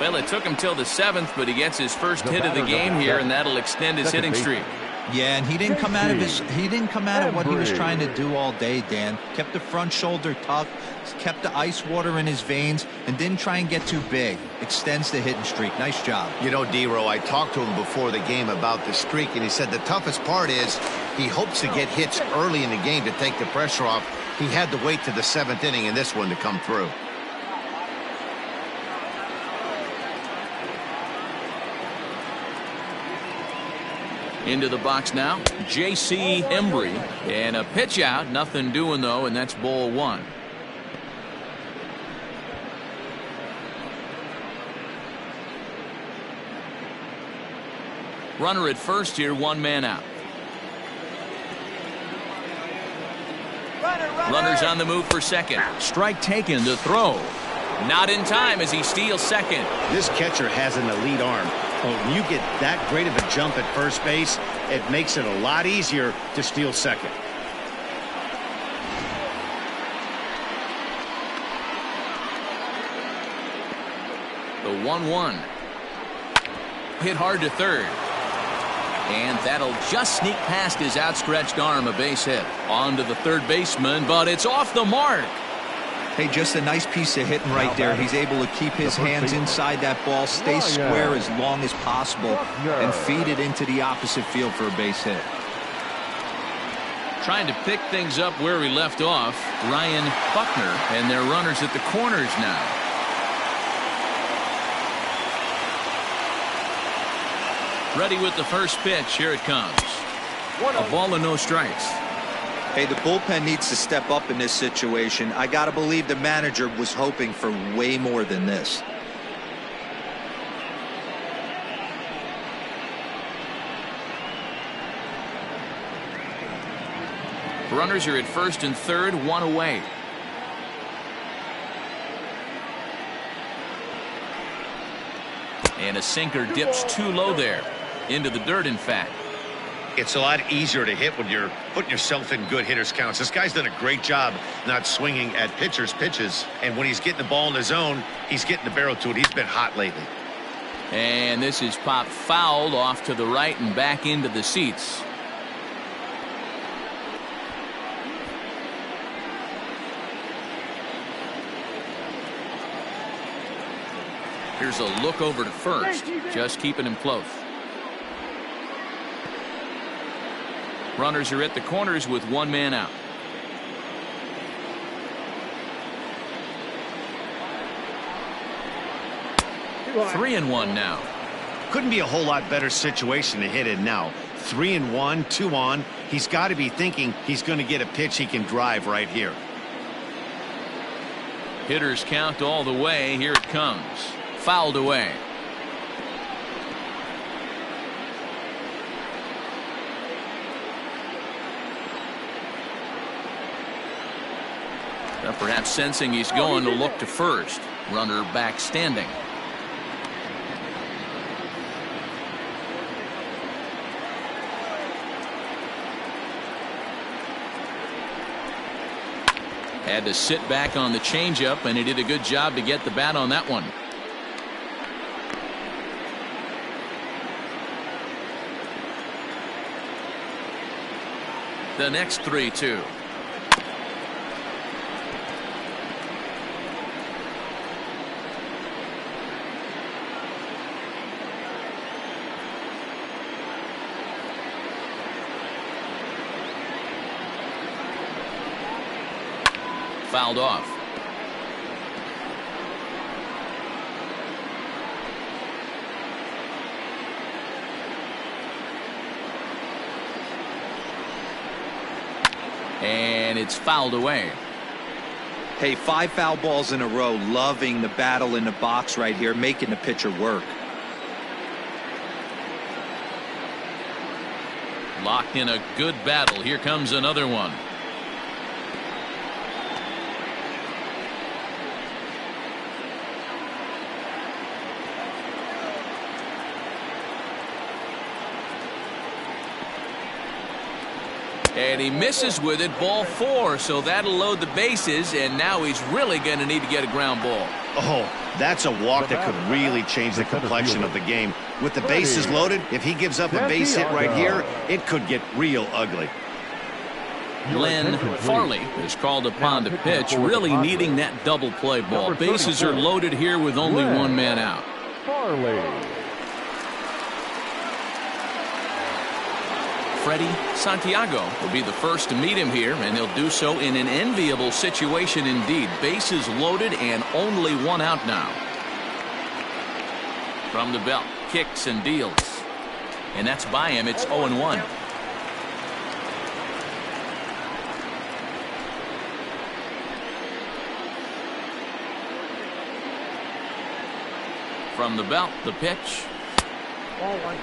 Well, it took him till the 7th, but he gets his first hit of the game here, and that'll extend his hitting streak. Yeah, and he didn't come out of what he was trying to do all day, Dan. Kept the front shoulder tucked, kept the ice water in his veins, and didn't try and get too big. Extends the hitting streak. Nice job. You know, D-Row, I talked to him before the game about the streak, and he said the toughest part is he hopes to get hits early in the game to take the pressure off. He had to wait to the 7th inning in this one to come through. Into the box now, J.C. Embry, and a pitch out, nothing doing though, and that's ball 1. Runner at first here, 1 man out. Runner's on the move for second. Strike taken to throw. Not in time as he steals second. This catcher has an elite arm. When you get that great of a jump at first base, it makes it a lot easier to steal second. The 1-1. Hit hard to third. And that'll just sneak past his outstretched arm, a base hit. On to the third baseman, but it's off the mark. Hey, just a nice piece of hitting right there. He's able to keep his hands inside that ball, stay square as long as possible, and feed it into the opposite field for a base hit. Trying to pick things up where he left off, Ryan Buckner, and their runners at the corners now. Ready with the first pitch. Here it comes. A ball and no strikes. Hey, the bullpen needs to step up in this situation. I got to believe the manager was hoping for way more than this. Runners are at first and third, one away. And a sinker dips too low there. Into the dirt, in fact. It's a lot easier to hit when you're putting yourself in good hitters' counts. This guy's done a great job not swinging at pitchers' pitches. And when he's getting the ball in the zone, he's getting the barrel to it. He's been hot lately. And this is popped fouled off to the right and back into the seats. Here's a look over to first, just keeping him close. Runners are at the corners with one man out. Three and one now. Couldn't be a whole lot better situation to hit in now. 3-1, 2 on. He's got to be thinking he's going to get a pitch he can drive right here. Hitters count all the way. Here it comes. Fouled away. Now perhaps sensing he's going to look to first. Runner back standing. Had to sit back on the changeup, and he did a good job to get the bat on that one. The next 3-2. Fouled off. And it's fouled away. Hey, 5 foul balls in a row. Loving the battle in the box right here, making the pitcher work. Locked in a good battle. Here comes another one. And he misses with it, ball 4, so that'll load the bases, and now he's really going to need to get a ground ball. Oh, that's a walk that could really change the complexion of the game. With the bases loaded, if he gives up a base hit right here, it could get real ugly. Glenn Farley is called upon to pitch, really needing that double play ball. Bases are loaded here with only one man out. Farley. Freddie Santiago will be the first to meet him here, and he'll do so in an enviable situation indeed. Bases loaded and only one out now. From the belt, kicks and deals. And that's by him. It's 0-1. From the belt, the pitch. Ball 1.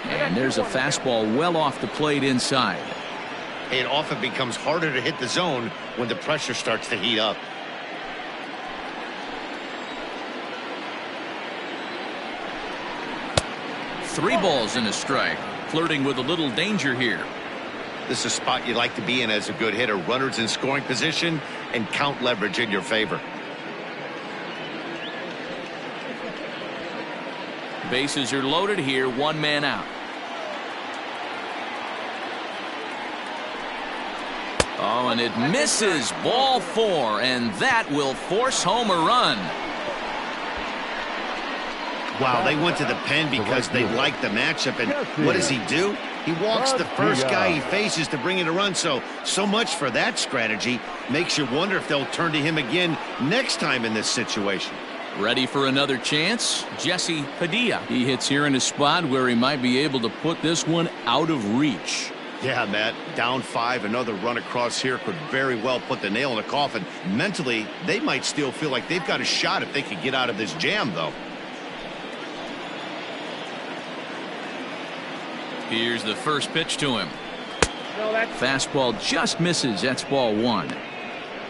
And there's a fastball well off the plate inside. It often becomes harder to hit the zone when the pressure starts to heat up. 3 balls and a strike. Flirting with a little danger here. This is a spot you like to be in as a good hitter. Runners in scoring position and count leverage in your favor. Bases are loaded here. 1 man out. Oh, and it misses. Ball 4, and that will force home a run. Wow, they went to the pen because they liked the matchup. And what does he do? He walks the first guy he faces to bring in a run. So much for that strategy. Makes you wonder if they'll turn to him again next time in this situation. Ready for another chance? Jesse Padilla. He hits here in a spot where he might be able to put this one out of reach. Yeah, Matt, down 5, another run across here could very well put the nail in the coffin. Mentally, they might still feel like they've got a shot if they could get out of this jam, though. Here's the first pitch to him. Fastball just misses. That's ball 1.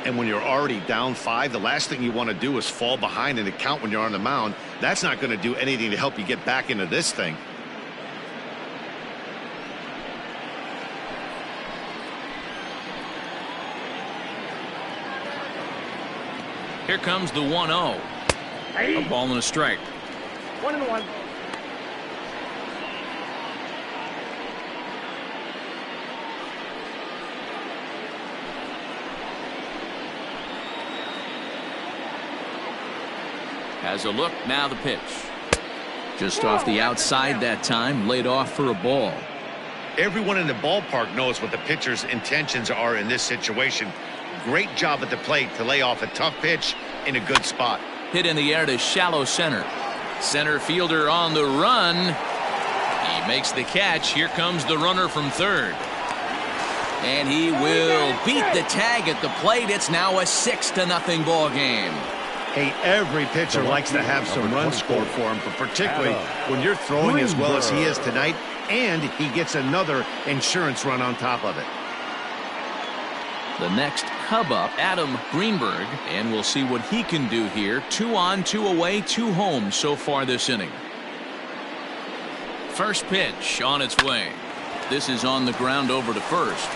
And when you're already down 5, the last thing you want to do is fall behind in the count when you're on the mound. That's not going to do anything to help you get back into this thing. Here comes the 1-0. A ball and a strike. 1-1. Has a look. Now the pitch. Just off the outside that time. Laid off for a ball. Everyone in the ballpark knows what the pitcher's intentions are in this situation. Great job at the plate to lay off a tough pitch in a good spot. Hit in the air to shallow center. Center fielder on the run. He makes the catch. Here comes the runner from third. And he will beat the tag at the plate. It's now a 6-0 ball game. Hey, every pitcher likes to have some runs scored for him, but particularly when you're throwing as well as he is tonight, and he gets another insurance run on top of it. The next Cub up, Adam Greenberg, and we'll see what he can do here. 2 on, 2 away, 2 home so far this inning. First pitch on its way. This is on the ground over to first,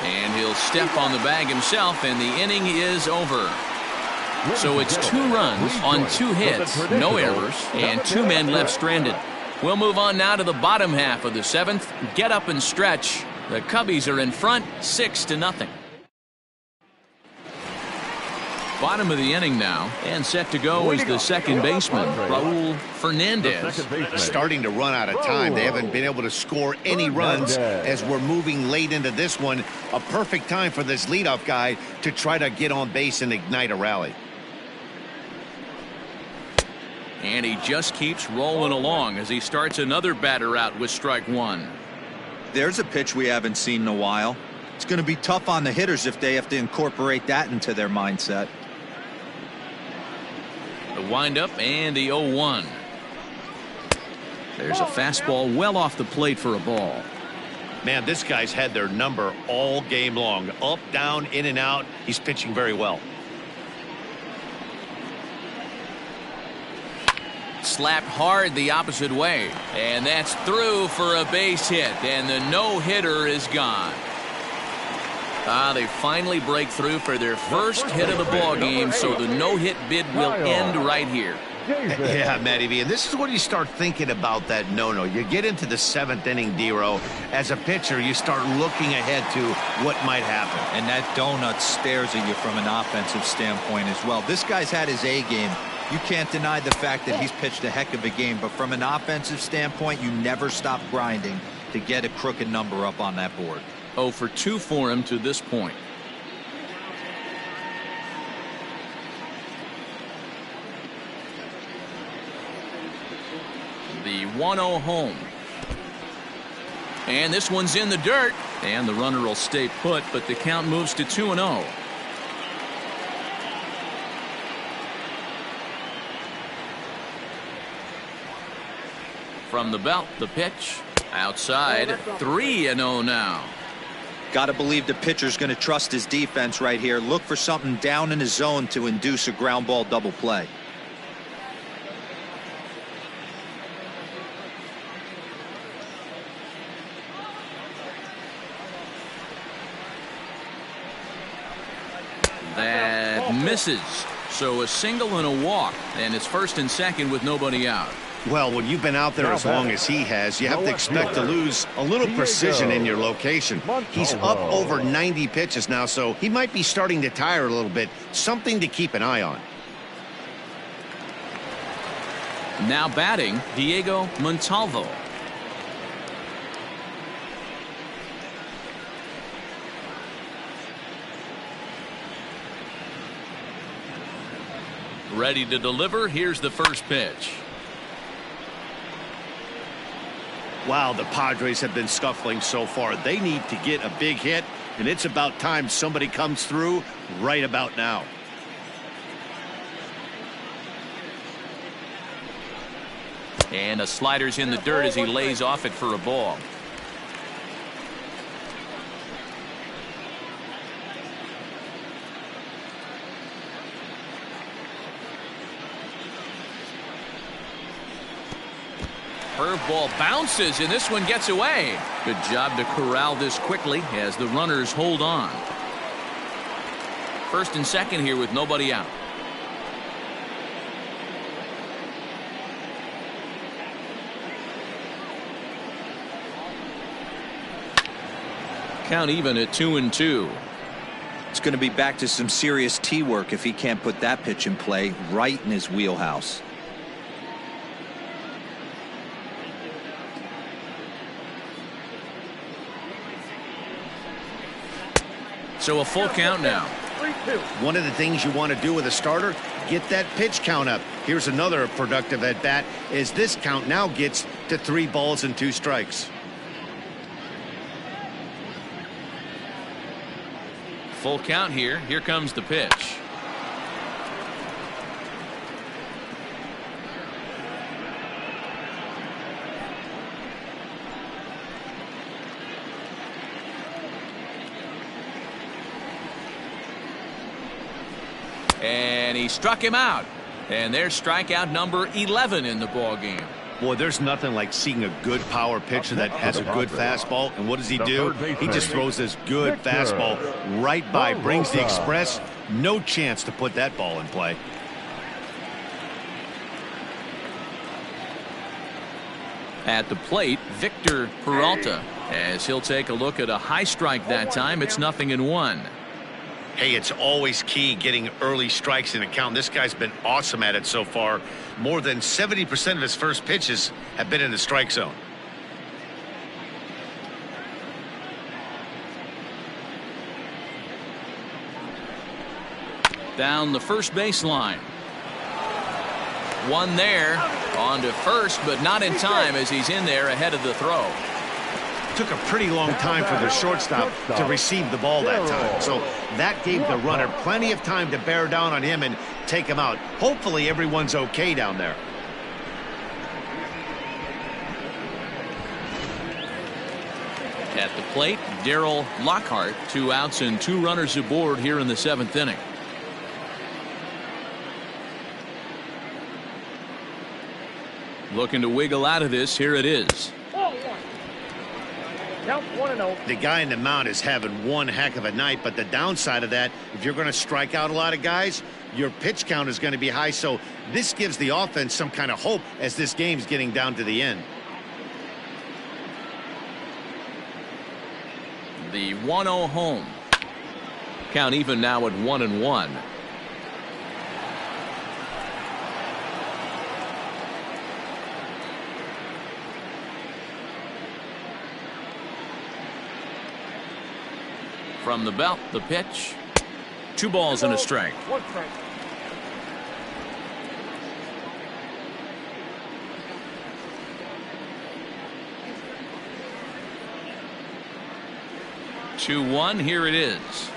and he'll step on the bag himself, and the inning is over. So it's 2 runs on 2 hits, no errors, and 2 men left stranded. We'll move on now to the bottom half of the 7th. Get up and stretch. The Cubbies are in front, 6-0. Bottom of the inning now, and set to go is the second baseman, Raul Fernandez. Starting to run out of time. They haven't been able to score any runs as we're moving late into this one. A perfect time for this leadoff guy to try to get on base and ignite a rally. And he just keeps rolling along as he starts another batter out with strike 1. There's a pitch we haven't seen in a while. It's going to be tough on the hitters if they have to incorporate that into their mindset. The windup and the 0-1. There's a fastball well off the plate for a ball. Man, this guy's had their number all game long. Up, down, in and out. He's pitching very well. Slapped hard the opposite way, and that's through for a base hit, and the no-hitter is gone. They finally break through for their first hit of the ball game, so the no-hit bid will end right here. Yeah, Matty V, and this is when you start thinking about that no-no. You get into the 7th inning, D-Row. As a pitcher, you start looking ahead to what might happen. And that donut stares at you from an offensive standpoint as well. This guy's had his A game. You can't deny the fact that he's pitched a heck of a game, but from an offensive standpoint, you never stop grinding to get a crooked number up on that board. 0 for 2 for him to this point. The 1-0 home. And this one's in the dirt, and the runner will stay put, but the count moves to 2-0. From the belt, the pitch outside. 3-0 now. Got to believe the pitcher's going to trust his defense right here. Look for something down in his zone to induce a ground ball double play. That misses. So a single and a walk, and it's first and second with nobody out. Well, when you've been out there as long as he has, you have to expect to lose a little precision in your location. He's up over 90 pitches now, so he might be starting to tire a little bit. Something to keep an eye on. Now batting, Diego Montalvo. Ready to deliver. Here's the first pitch. Wow, the Padres have been scuffling so far. They need to get a big hit, and it's about time somebody comes through right about now. And a slider's in the dirt as he lays off it for a ball. Curveball bounces, and this one gets away. Good job to corral this quickly as the runners hold on. First and second here with nobody out. Count even at 2-2. It's going to be back to some serious tee work if he can't put that pitch in play right in his wheelhouse. So a full count now. One of the things you want to do with a starter, get that pitch count up. Here's another productive at bat as this count now gets to 3 balls and 2 strikes. Full count here. Here comes the pitch. And he struck him out. And there's strikeout number 11 in the ball game. Boy, there's nothing like seeing a good power pitcher that has a good fastball. And what does he do? He just throws this good fastball right by, brings the express. No chance to put that ball in play. At the plate, Victor Peralta, as he'll take a look at a high strike that time. It's 0-1. Hey, it's always key getting early strikes in a count. This guy's been awesome at it so far. More than 70% of his first pitches have been in the strike zone. Down the first baseline. One there. On to first, but not in time as he's in there ahead of the throw. Took a pretty long time for the shortstop to receive the ball that time. So that gave the runner plenty of time to bear down on him and take him out. Hopefully everyone's okay down there. At the plate, Daryl Lockhart. 2 outs and 2 runners aboard here in the 7th inning. Looking to wiggle out of this. Here it is. The guy in the mound is having one heck of a night, but the downside of that, if you're going to strike out a lot of guys, your pitch count is going to be high. So this gives the offense some kind of hope as this game's getting down to the end. The 1-0 home. Count even now at 1-1. From the belt, the pitch. 2 balls and a strike. 2-1. Here it is.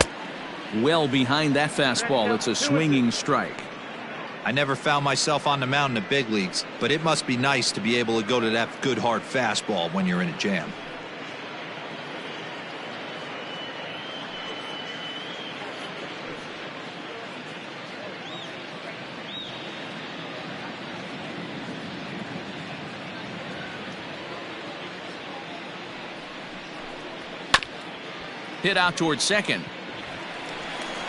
Well behind that fastball. It's a swinging strike. I never found myself on the mound in the big leagues, but it must be nice to be able to go to that good hard fastball when you're in a jam. Hit out towards second.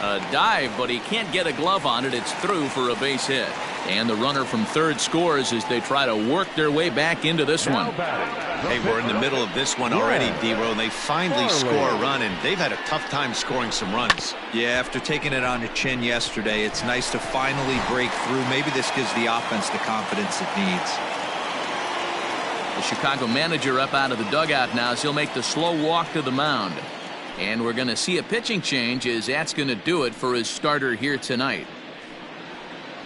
A dive, but he can't get a glove on it. It's through for a base hit. And the runner from third scores as they try to work their way back into this one. Hey, we're in the middle of this one already, D-Row. They finally score a run, and they've had a tough time scoring some runs. Yeah, after taking it on the chin yesterday, it's nice to finally break through. Maybe this gives the offense the confidence it needs. The Chicago manager up out of the dugout now as he'll make the slow walk to the mound. And we're going to see a pitching change as that's going to do it for his starter here tonight.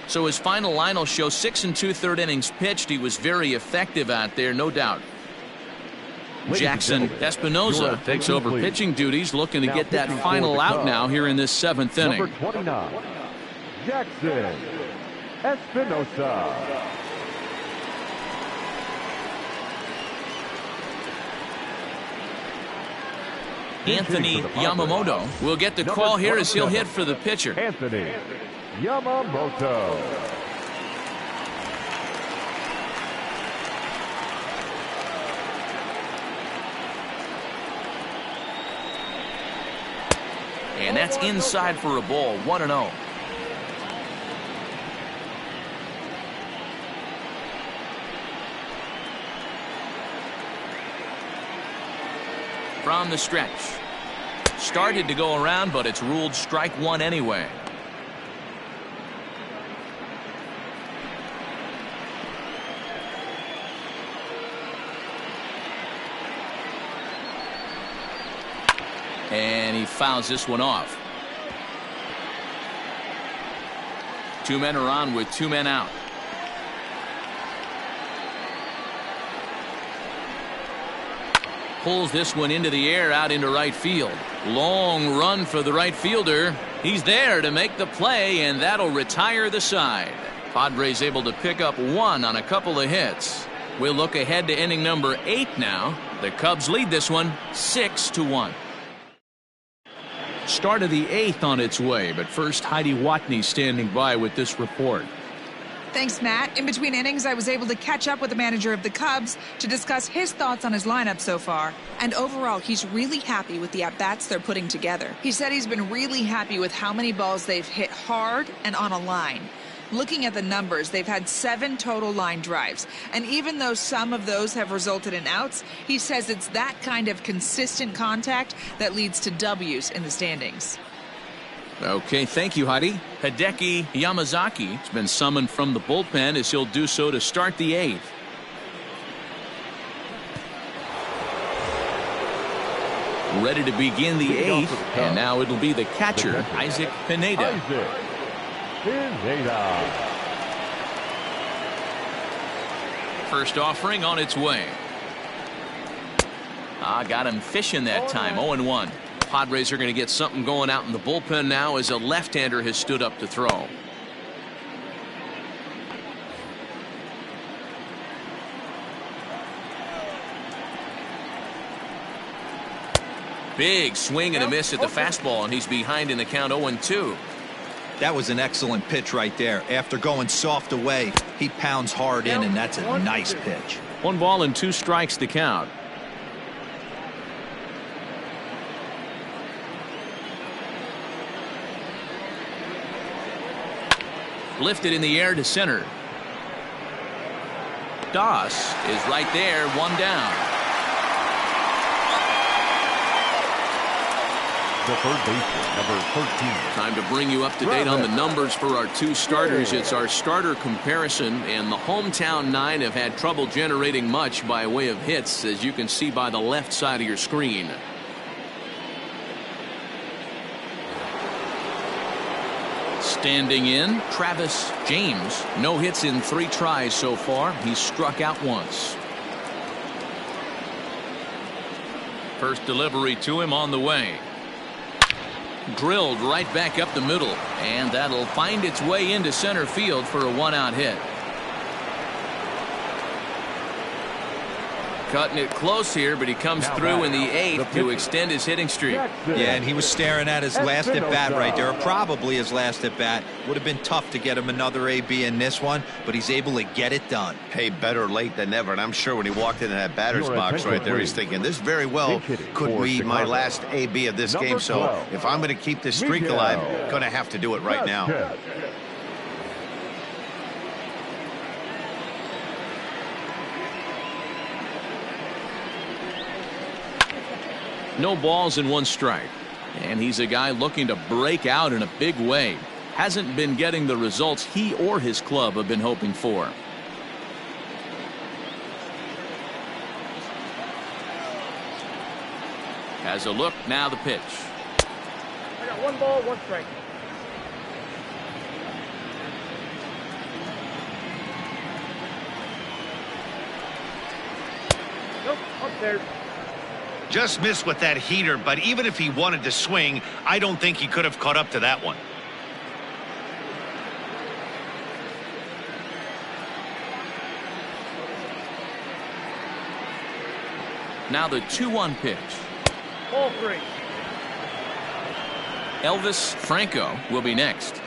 So his final line will show 6 2/3 innings pitched. He was very effective out there, no doubt. Jackson Espinoza takes over pitching duties, looking to get that final out now here in this 7th inning. Number 29, Jackson Espinoza. Anthony Yamamoto will get the call here as he'll hit for the pitcher. Anthony Yamamoto. And that's inside for a ball, 1-0. From the stretch. Started to go around, but it's ruled strike one anyway. And he fouls this one off. 2 men are on with 2 men out. Pulls this one into the air out into right field. Long run for the right fielder. He's there to make the play, and that'll retire the side. Padres able to pick up 1 on a couple of hits. We'll look ahead to inning number 8 now. The Cubs lead this one 6-1. Start of the 8th on its way, but first Heidi Watney standing by with this report. Thanks, Matt. In between innings, I was able to catch up with the manager of the Cubs to discuss his thoughts on his lineup so far. And overall, he's really happy with the at-bats they're putting together. He said he's been really happy with how many balls they've hit hard and on a line. Looking at the numbers, they've had 7 total line drives. And even though some of those have resulted in outs, he says it's that kind of consistent contact that leads to W's in the standings. Okay, thank you, Heidi. Hideki Yamazaki has been summoned from the bullpen as he'll do so to start the 8th. Ready to begin the 8th, and now it'll be the catcher, Isaac Pineda. First offering on its way. Got him fishing that time, 0-1. Padres are going to get something going out in the bullpen now as a left-hander has stood up to throw. Big swing and a miss at the fastball, and he's behind in the count 0-2. That was an excellent pitch right there. After going soft away, he pounds hard in, and that's a nice pitch. 1 ball and 2 strikes to count. Lifted in the air to center. Doss is right there, 1 down. The third baseman, number 13. Time to bring you up to date on the numbers for our 2 starters. It's our starter comparison, and the hometown 9 have had trouble generating much by way of hits, as you can see by the left side of your screen. Standing in, Travis James. No hits in 3 tries so far. He's struck out once. First delivery to him on the way. Drilled right back up the middle, and that'll find its way into center field for a 1-out hit. Cutting it close here, but he comes through in the 8th to extend his hitting streak. Yeah, and he was staring at his last at-bat right there, probably his last at-bat. Would have been tough to get him another AB in this one, but he's able to get it done. Hey, better late than never, and I'm sure when he walked into that batter's box right there, he's thinking, this very well could be my last AB of this game, so if I'm going to keep this streak alive, I'm going to have to do it right now. No balls and 1 strike. And he's a guy looking to break out in a big way. Hasn't been getting the results he or his club have been hoping for. Has a look, now the pitch. I got 1 ball, 1 strike. Nope, upstairs. Just missed with that heater, but even if he wanted to swing, I don't think he could have caught up to that one. Now the 2-1 pitch. Ball 3. Elvis Franco will be next.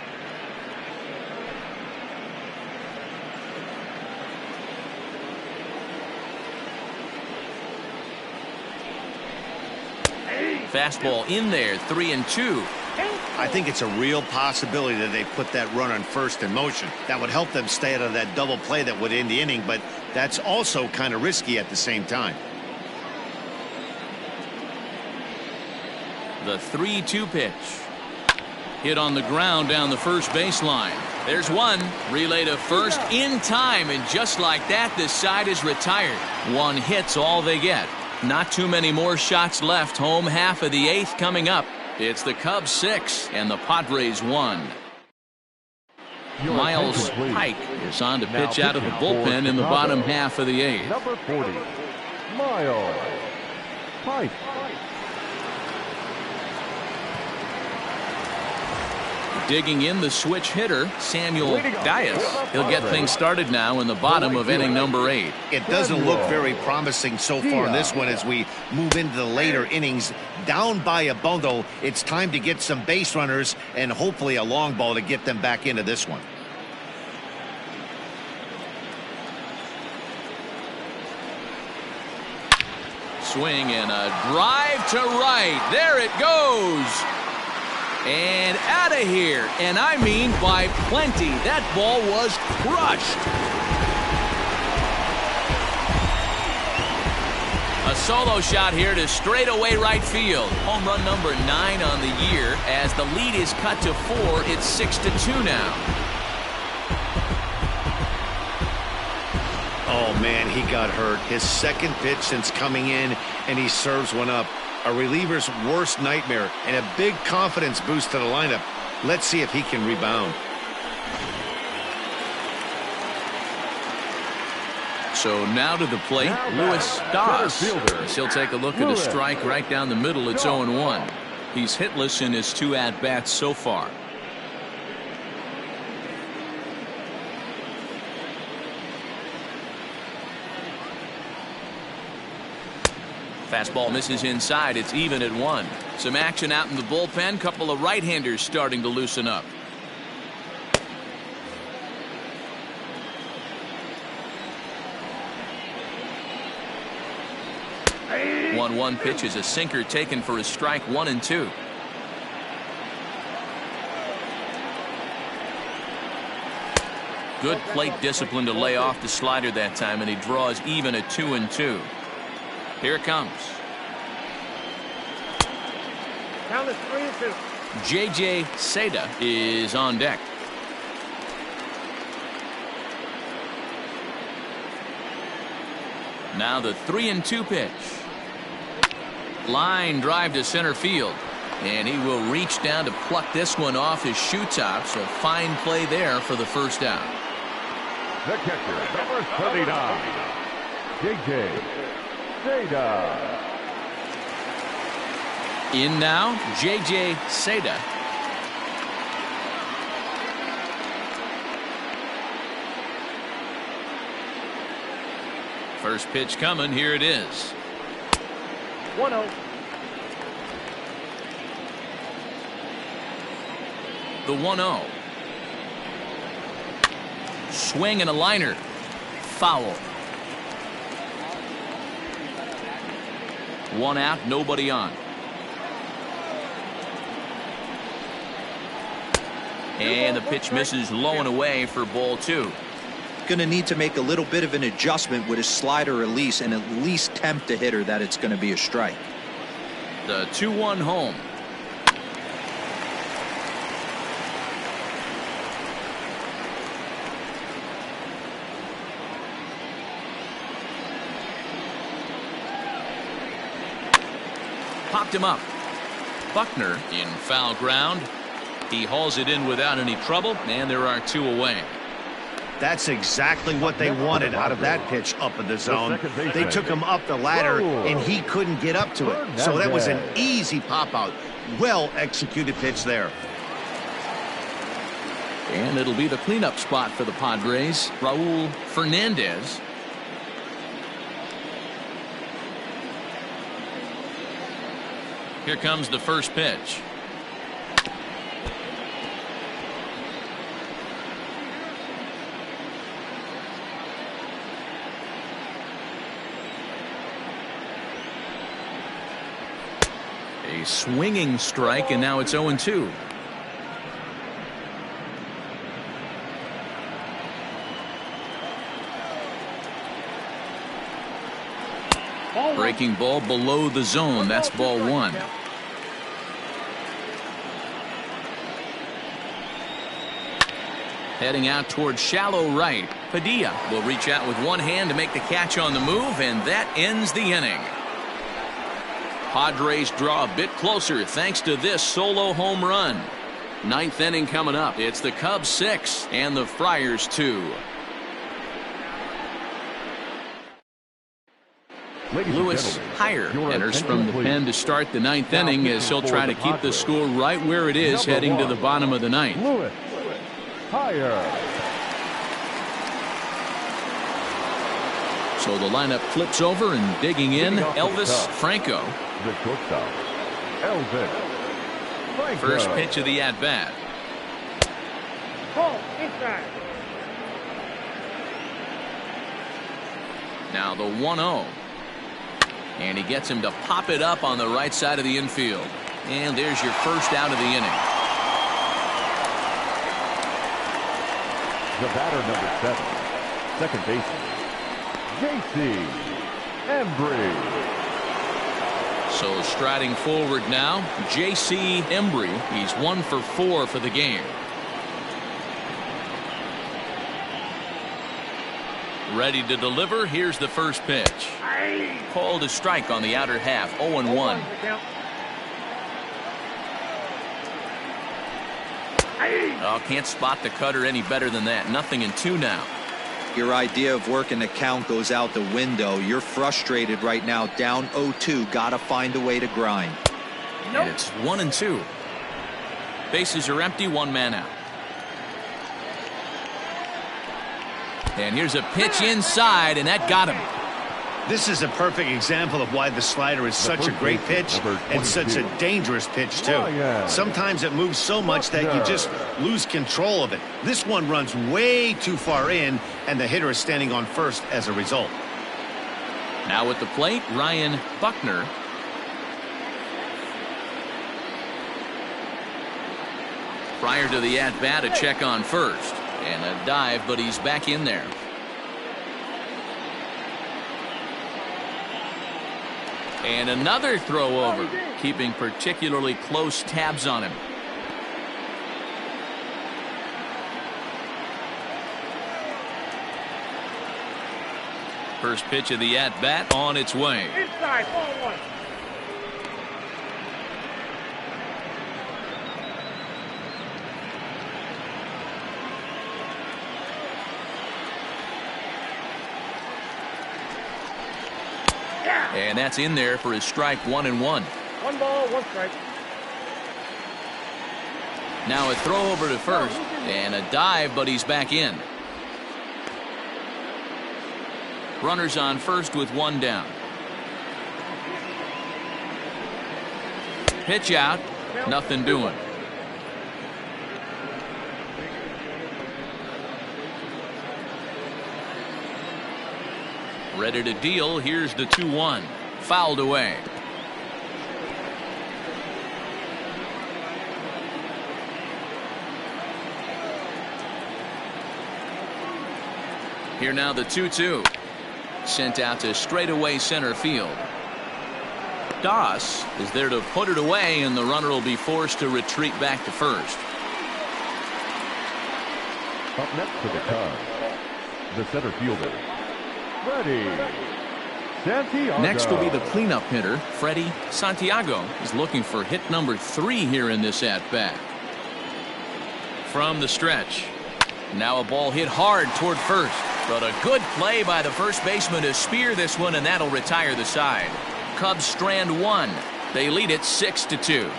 Fastball in there, 3-2. I think it's a real possibility that they put that run on first in motion. That would help them stay out of that double play that would end the inning, but that's also kind of risky at the same time. The 3-2 pitch. Hit on the ground down the first baseline. There's one. Relay to first in time, and just like that, this side is retired. 1 hit's all they get. Not too many more shots left. Home half of the 8th coming up. It's the Cubs 6 and the Padres 1. Miles Pike is on to pitch out of the bullpen in the bottom half of the 8th. Number 40, Miles Pike. Digging in the switch hitter, Samuel Dias. He'll get things started now in the bottom of inning number 8. It doesn't look very promising so far in this one as we move into the later innings. Down by a bundle, it's time to get some base runners and hopefully a long ball to get them back into this one. Swing and a drive to right. There it goes. And out of here. And I mean by plenty. That ball was crushed. A solo shot here to straightaway right field. Home run number 9 on the year. As the lead is cut to 4, it's 6-2 now. Oh, man, he got hurt. His second pitch since coming in, and he serves one up. A reliever's worst nightmare and a big confidence boost to the lineup. Let's see if he can rebound. So now to the plate, Luis Dawes. He'll take a look at a strike right down the middle. It's 0-1. He's hitless in his 2 at-bats so far. Fastball misses inside. It's even at 1. Some action out in the bullpen. Couple of right-handers starting to loosen up. Hey. 1-1 pitch is a sinker taken for a strike. 1-2. Good plate discipline to lay off the slider that time, and he draws even at 2-2. Here it comes. Count is 3-2. J.J. Seda is on deck. Now the 3-2 pitch. Line drive to center field. And he will reach down to pluck this one off his shoe top. So fine play there for the first out. The catcher, number 39, J.J. Seda. In now, J.J. Seda. First pitch coming. Here it is. 1-0. The 1-0. Swing and a liner. Foul. One out, nobody on. And the pitch misses low and away for ball 2. Going to need to make a little bit of an adjustment with his slider release and at least tempt the hitter that it's going to be a strike. The 2-1 home. Popped him up. Buckner in foul ground. He hauls it in without any trouble, and there are 2 away. That's exactly what they wanted out of that pitch up in the zone. They took him up the ladder, and he couldn't get up to it. So that was an easy pop-out. Well-executed pitch there. And it'll be the cleanup spot for the Padres. Raul Fernandez. Here comes the first pitch. A swinging strike, and now it's 0-2. Breaking ball below the zone. That's ball 1. Heading out towards shallow right. Padilla will reach out with one hand to make the catch on the move, and that ends the inning. Padres draw a bit closer thanks to this solo home run. 9th inning coming up. It's the Cubs 6 and the Friars 2. Lewis Hire enters from the pen to start the 9th inning as he'll try to keep the score right where it is heading to the bottom of the 9th. Lewis Hire. So the lineup flips over, and digging in, Elvis Franco. The shortstop, Elvis Franco. First pitch of the at-bat. Ball inside. Now the 1-0. And he gets him to pop it up on the right side of the infield. And there's your first out of the inning. The batter, number 7, second baseman, J.C. Embry. So striding forward now, J.C. Embry. He's 1 for 4 for the game. Ready to deliver. Here's the first pitch. Called a strike on the outer half. 0-1. Oh, can't spot the cutter any better than that. 0-2 now. Your idea of working the count goes out the window. You're frustrated right now, down 0-2. Gotta find a way to grind. And it's 1-2. Bases are empty, 1 man out. And here's a pitch inside, and that got him. This is a perfect example of why the slider is such a great pitch and such a dangerous pitch, too. Sometimes it moves so much that you just lose control of it. This one runs way too far in, and the hitter is standing on first as a result. Now at the plate, Ryan Buckner. Prior to the at-bat, a check on first. And a dive, but he's back in there. And another throw over, keeping particularly close tabs on him. First pitch of the at-bat on its way. Inside, ball 1. And that's in there for his strike. 1-1. 1 ball, 1 strike. Now a throw over to first and a dive, but he's back in. Runners on first with one down. Pitch out. Nothing doing. Ready to deal. Here's the 2-1. Fouled away. Here now the 2-2. Sent out to straightaway center field. Doss is there to put it away, and the runner will be forced to retreat back to first. Up next for the Cubs, the center fielder, Freddie Santiago. Next will be the cleanup hitter, Freddie Santiago. He's looking for hit number 3 here in this at-bat. From the stretch. Now a ball hit hard toward first. But a good play by the first baseman to spear this one, and that'll retire the side. Cubs strand 1. They lead it 6-2.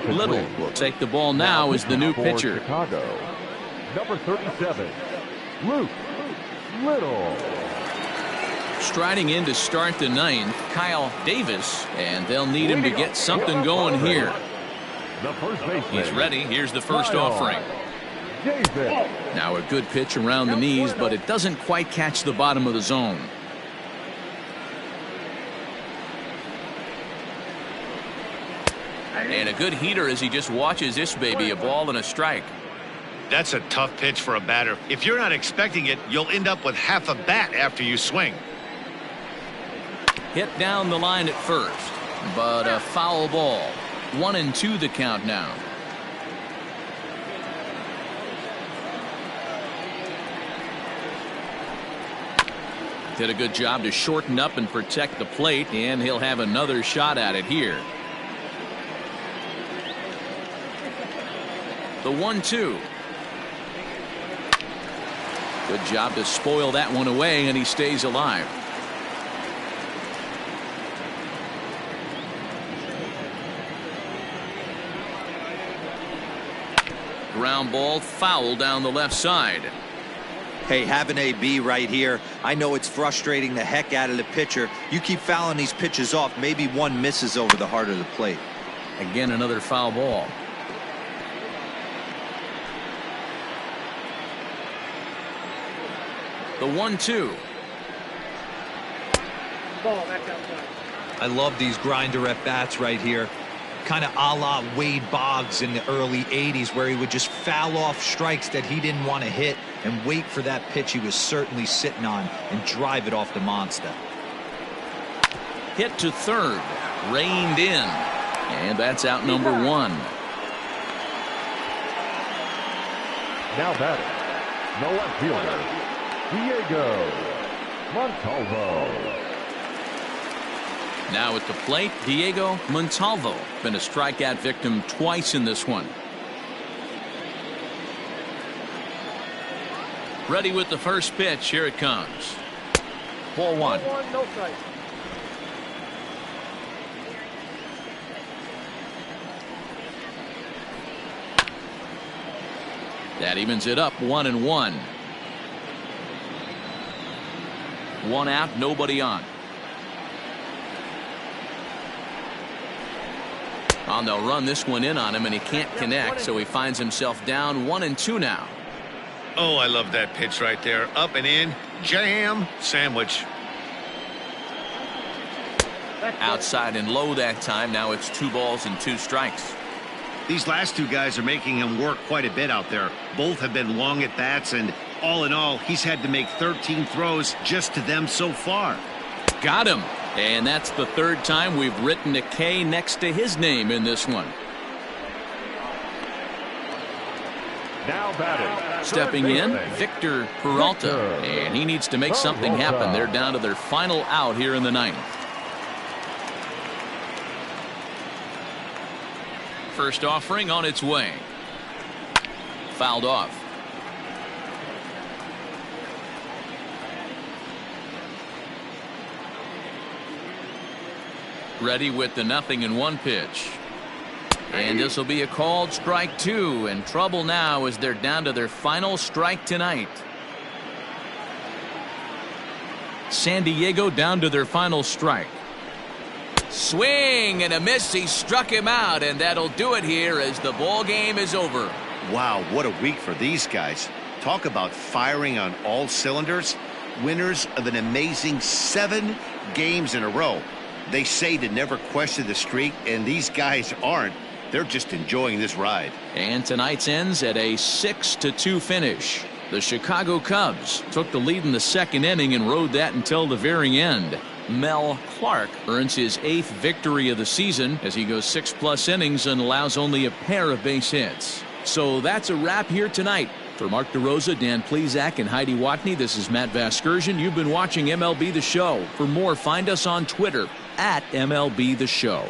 Little will take the ball now as the new pitcher. Chicago, number 37, Luke Little. Striding in to start the 9th, Kyle Davis, and they'll need him to get something going here. He's ready. Here's the first offering. Now a good pitch around the knees, but it doesn't quite catch the bottom of the zone. And a good heater as he just watches this baby. A ball and a strike. That's a tough pitch for a batter. If you're not expecting it, you'll end up with half a bat after you swing. Hit down the line at first, but a foul ball. 1-2 the count now. Did a good job to shorten up and protect the plate, and he'll have another shot at it here. The 1-2. Good job to spoil that one away, and he stays alive. Ground ball foul down the left side. Hey, have an AB right here. I know it's frustrating the heck out of the pitcher. You keep fouling these pitches off, maybe one misses over the heart of the plate. Again, another foul ball. The 1-2. Ball, that's outside. I love these grinder at bats right here. Kind of a la Wade Boggs in the early 80s, where he would just foul off strikes that he didn't want to hit and wait for that pitch he was certainly sitting on and drive it off the monster. Hit to third. Reined in. And that's out number 1. Now batting, the left fielder, Diego Montalvo. Now at the plate, Diego Montalvo. Been a strikeout victim twice in this one. Ready with the first pitch. Here it comes. Ball 1. No strike. That evens it up 1-1. 1 out, nobody on. And they'll run this one in on him, and he can't connect, so he finds himself down 1-2 now. Oh, I love that pitch right there. Up and in. Jam. Sandwich. Outside and low that time. Now it's 2 balls and 2 strikes. These last 2 guys are making him work quite a bit out there. Both have been long at bats, and all in all, he's had to make 13 throws just to them so far. Got him. And that's the 3rd time we've written a K next to his name in this one. Now batting, stepping in, Victor Peralta, and he needs to make something happen. They're down to their final out here in the 9th. First offering on its way. Fouled off. Ready with the 0-1 pitch. And this will be a called strike 2, and trouble now as they're down to their final strike tonight. San Diego down to their final strike. Swing and a miss. He struck him out, and that'll do it here as the ball game is over. Wow, what a week for these guys. Talk about firing on all cylinders. Winners of an amazing 7 games in a row. They say to never question the streak, and these guys aren't. They're just enjoying this ride. And tonight's ends at a 6-2 finish. The Chicago Cubs took the lead in the second inning and rode that until the very end. Mel Clark earns his 8th victory of the season as he goes 6+ innings and allows only a pair of base hits. So that's a wrap here tonight. For Mark DeRosa, Dan Plesac, and Heidi Watney, this is Matt Vasgersian. You've been watching MLB The Show. For more, find us on Twitter @MLB The Show.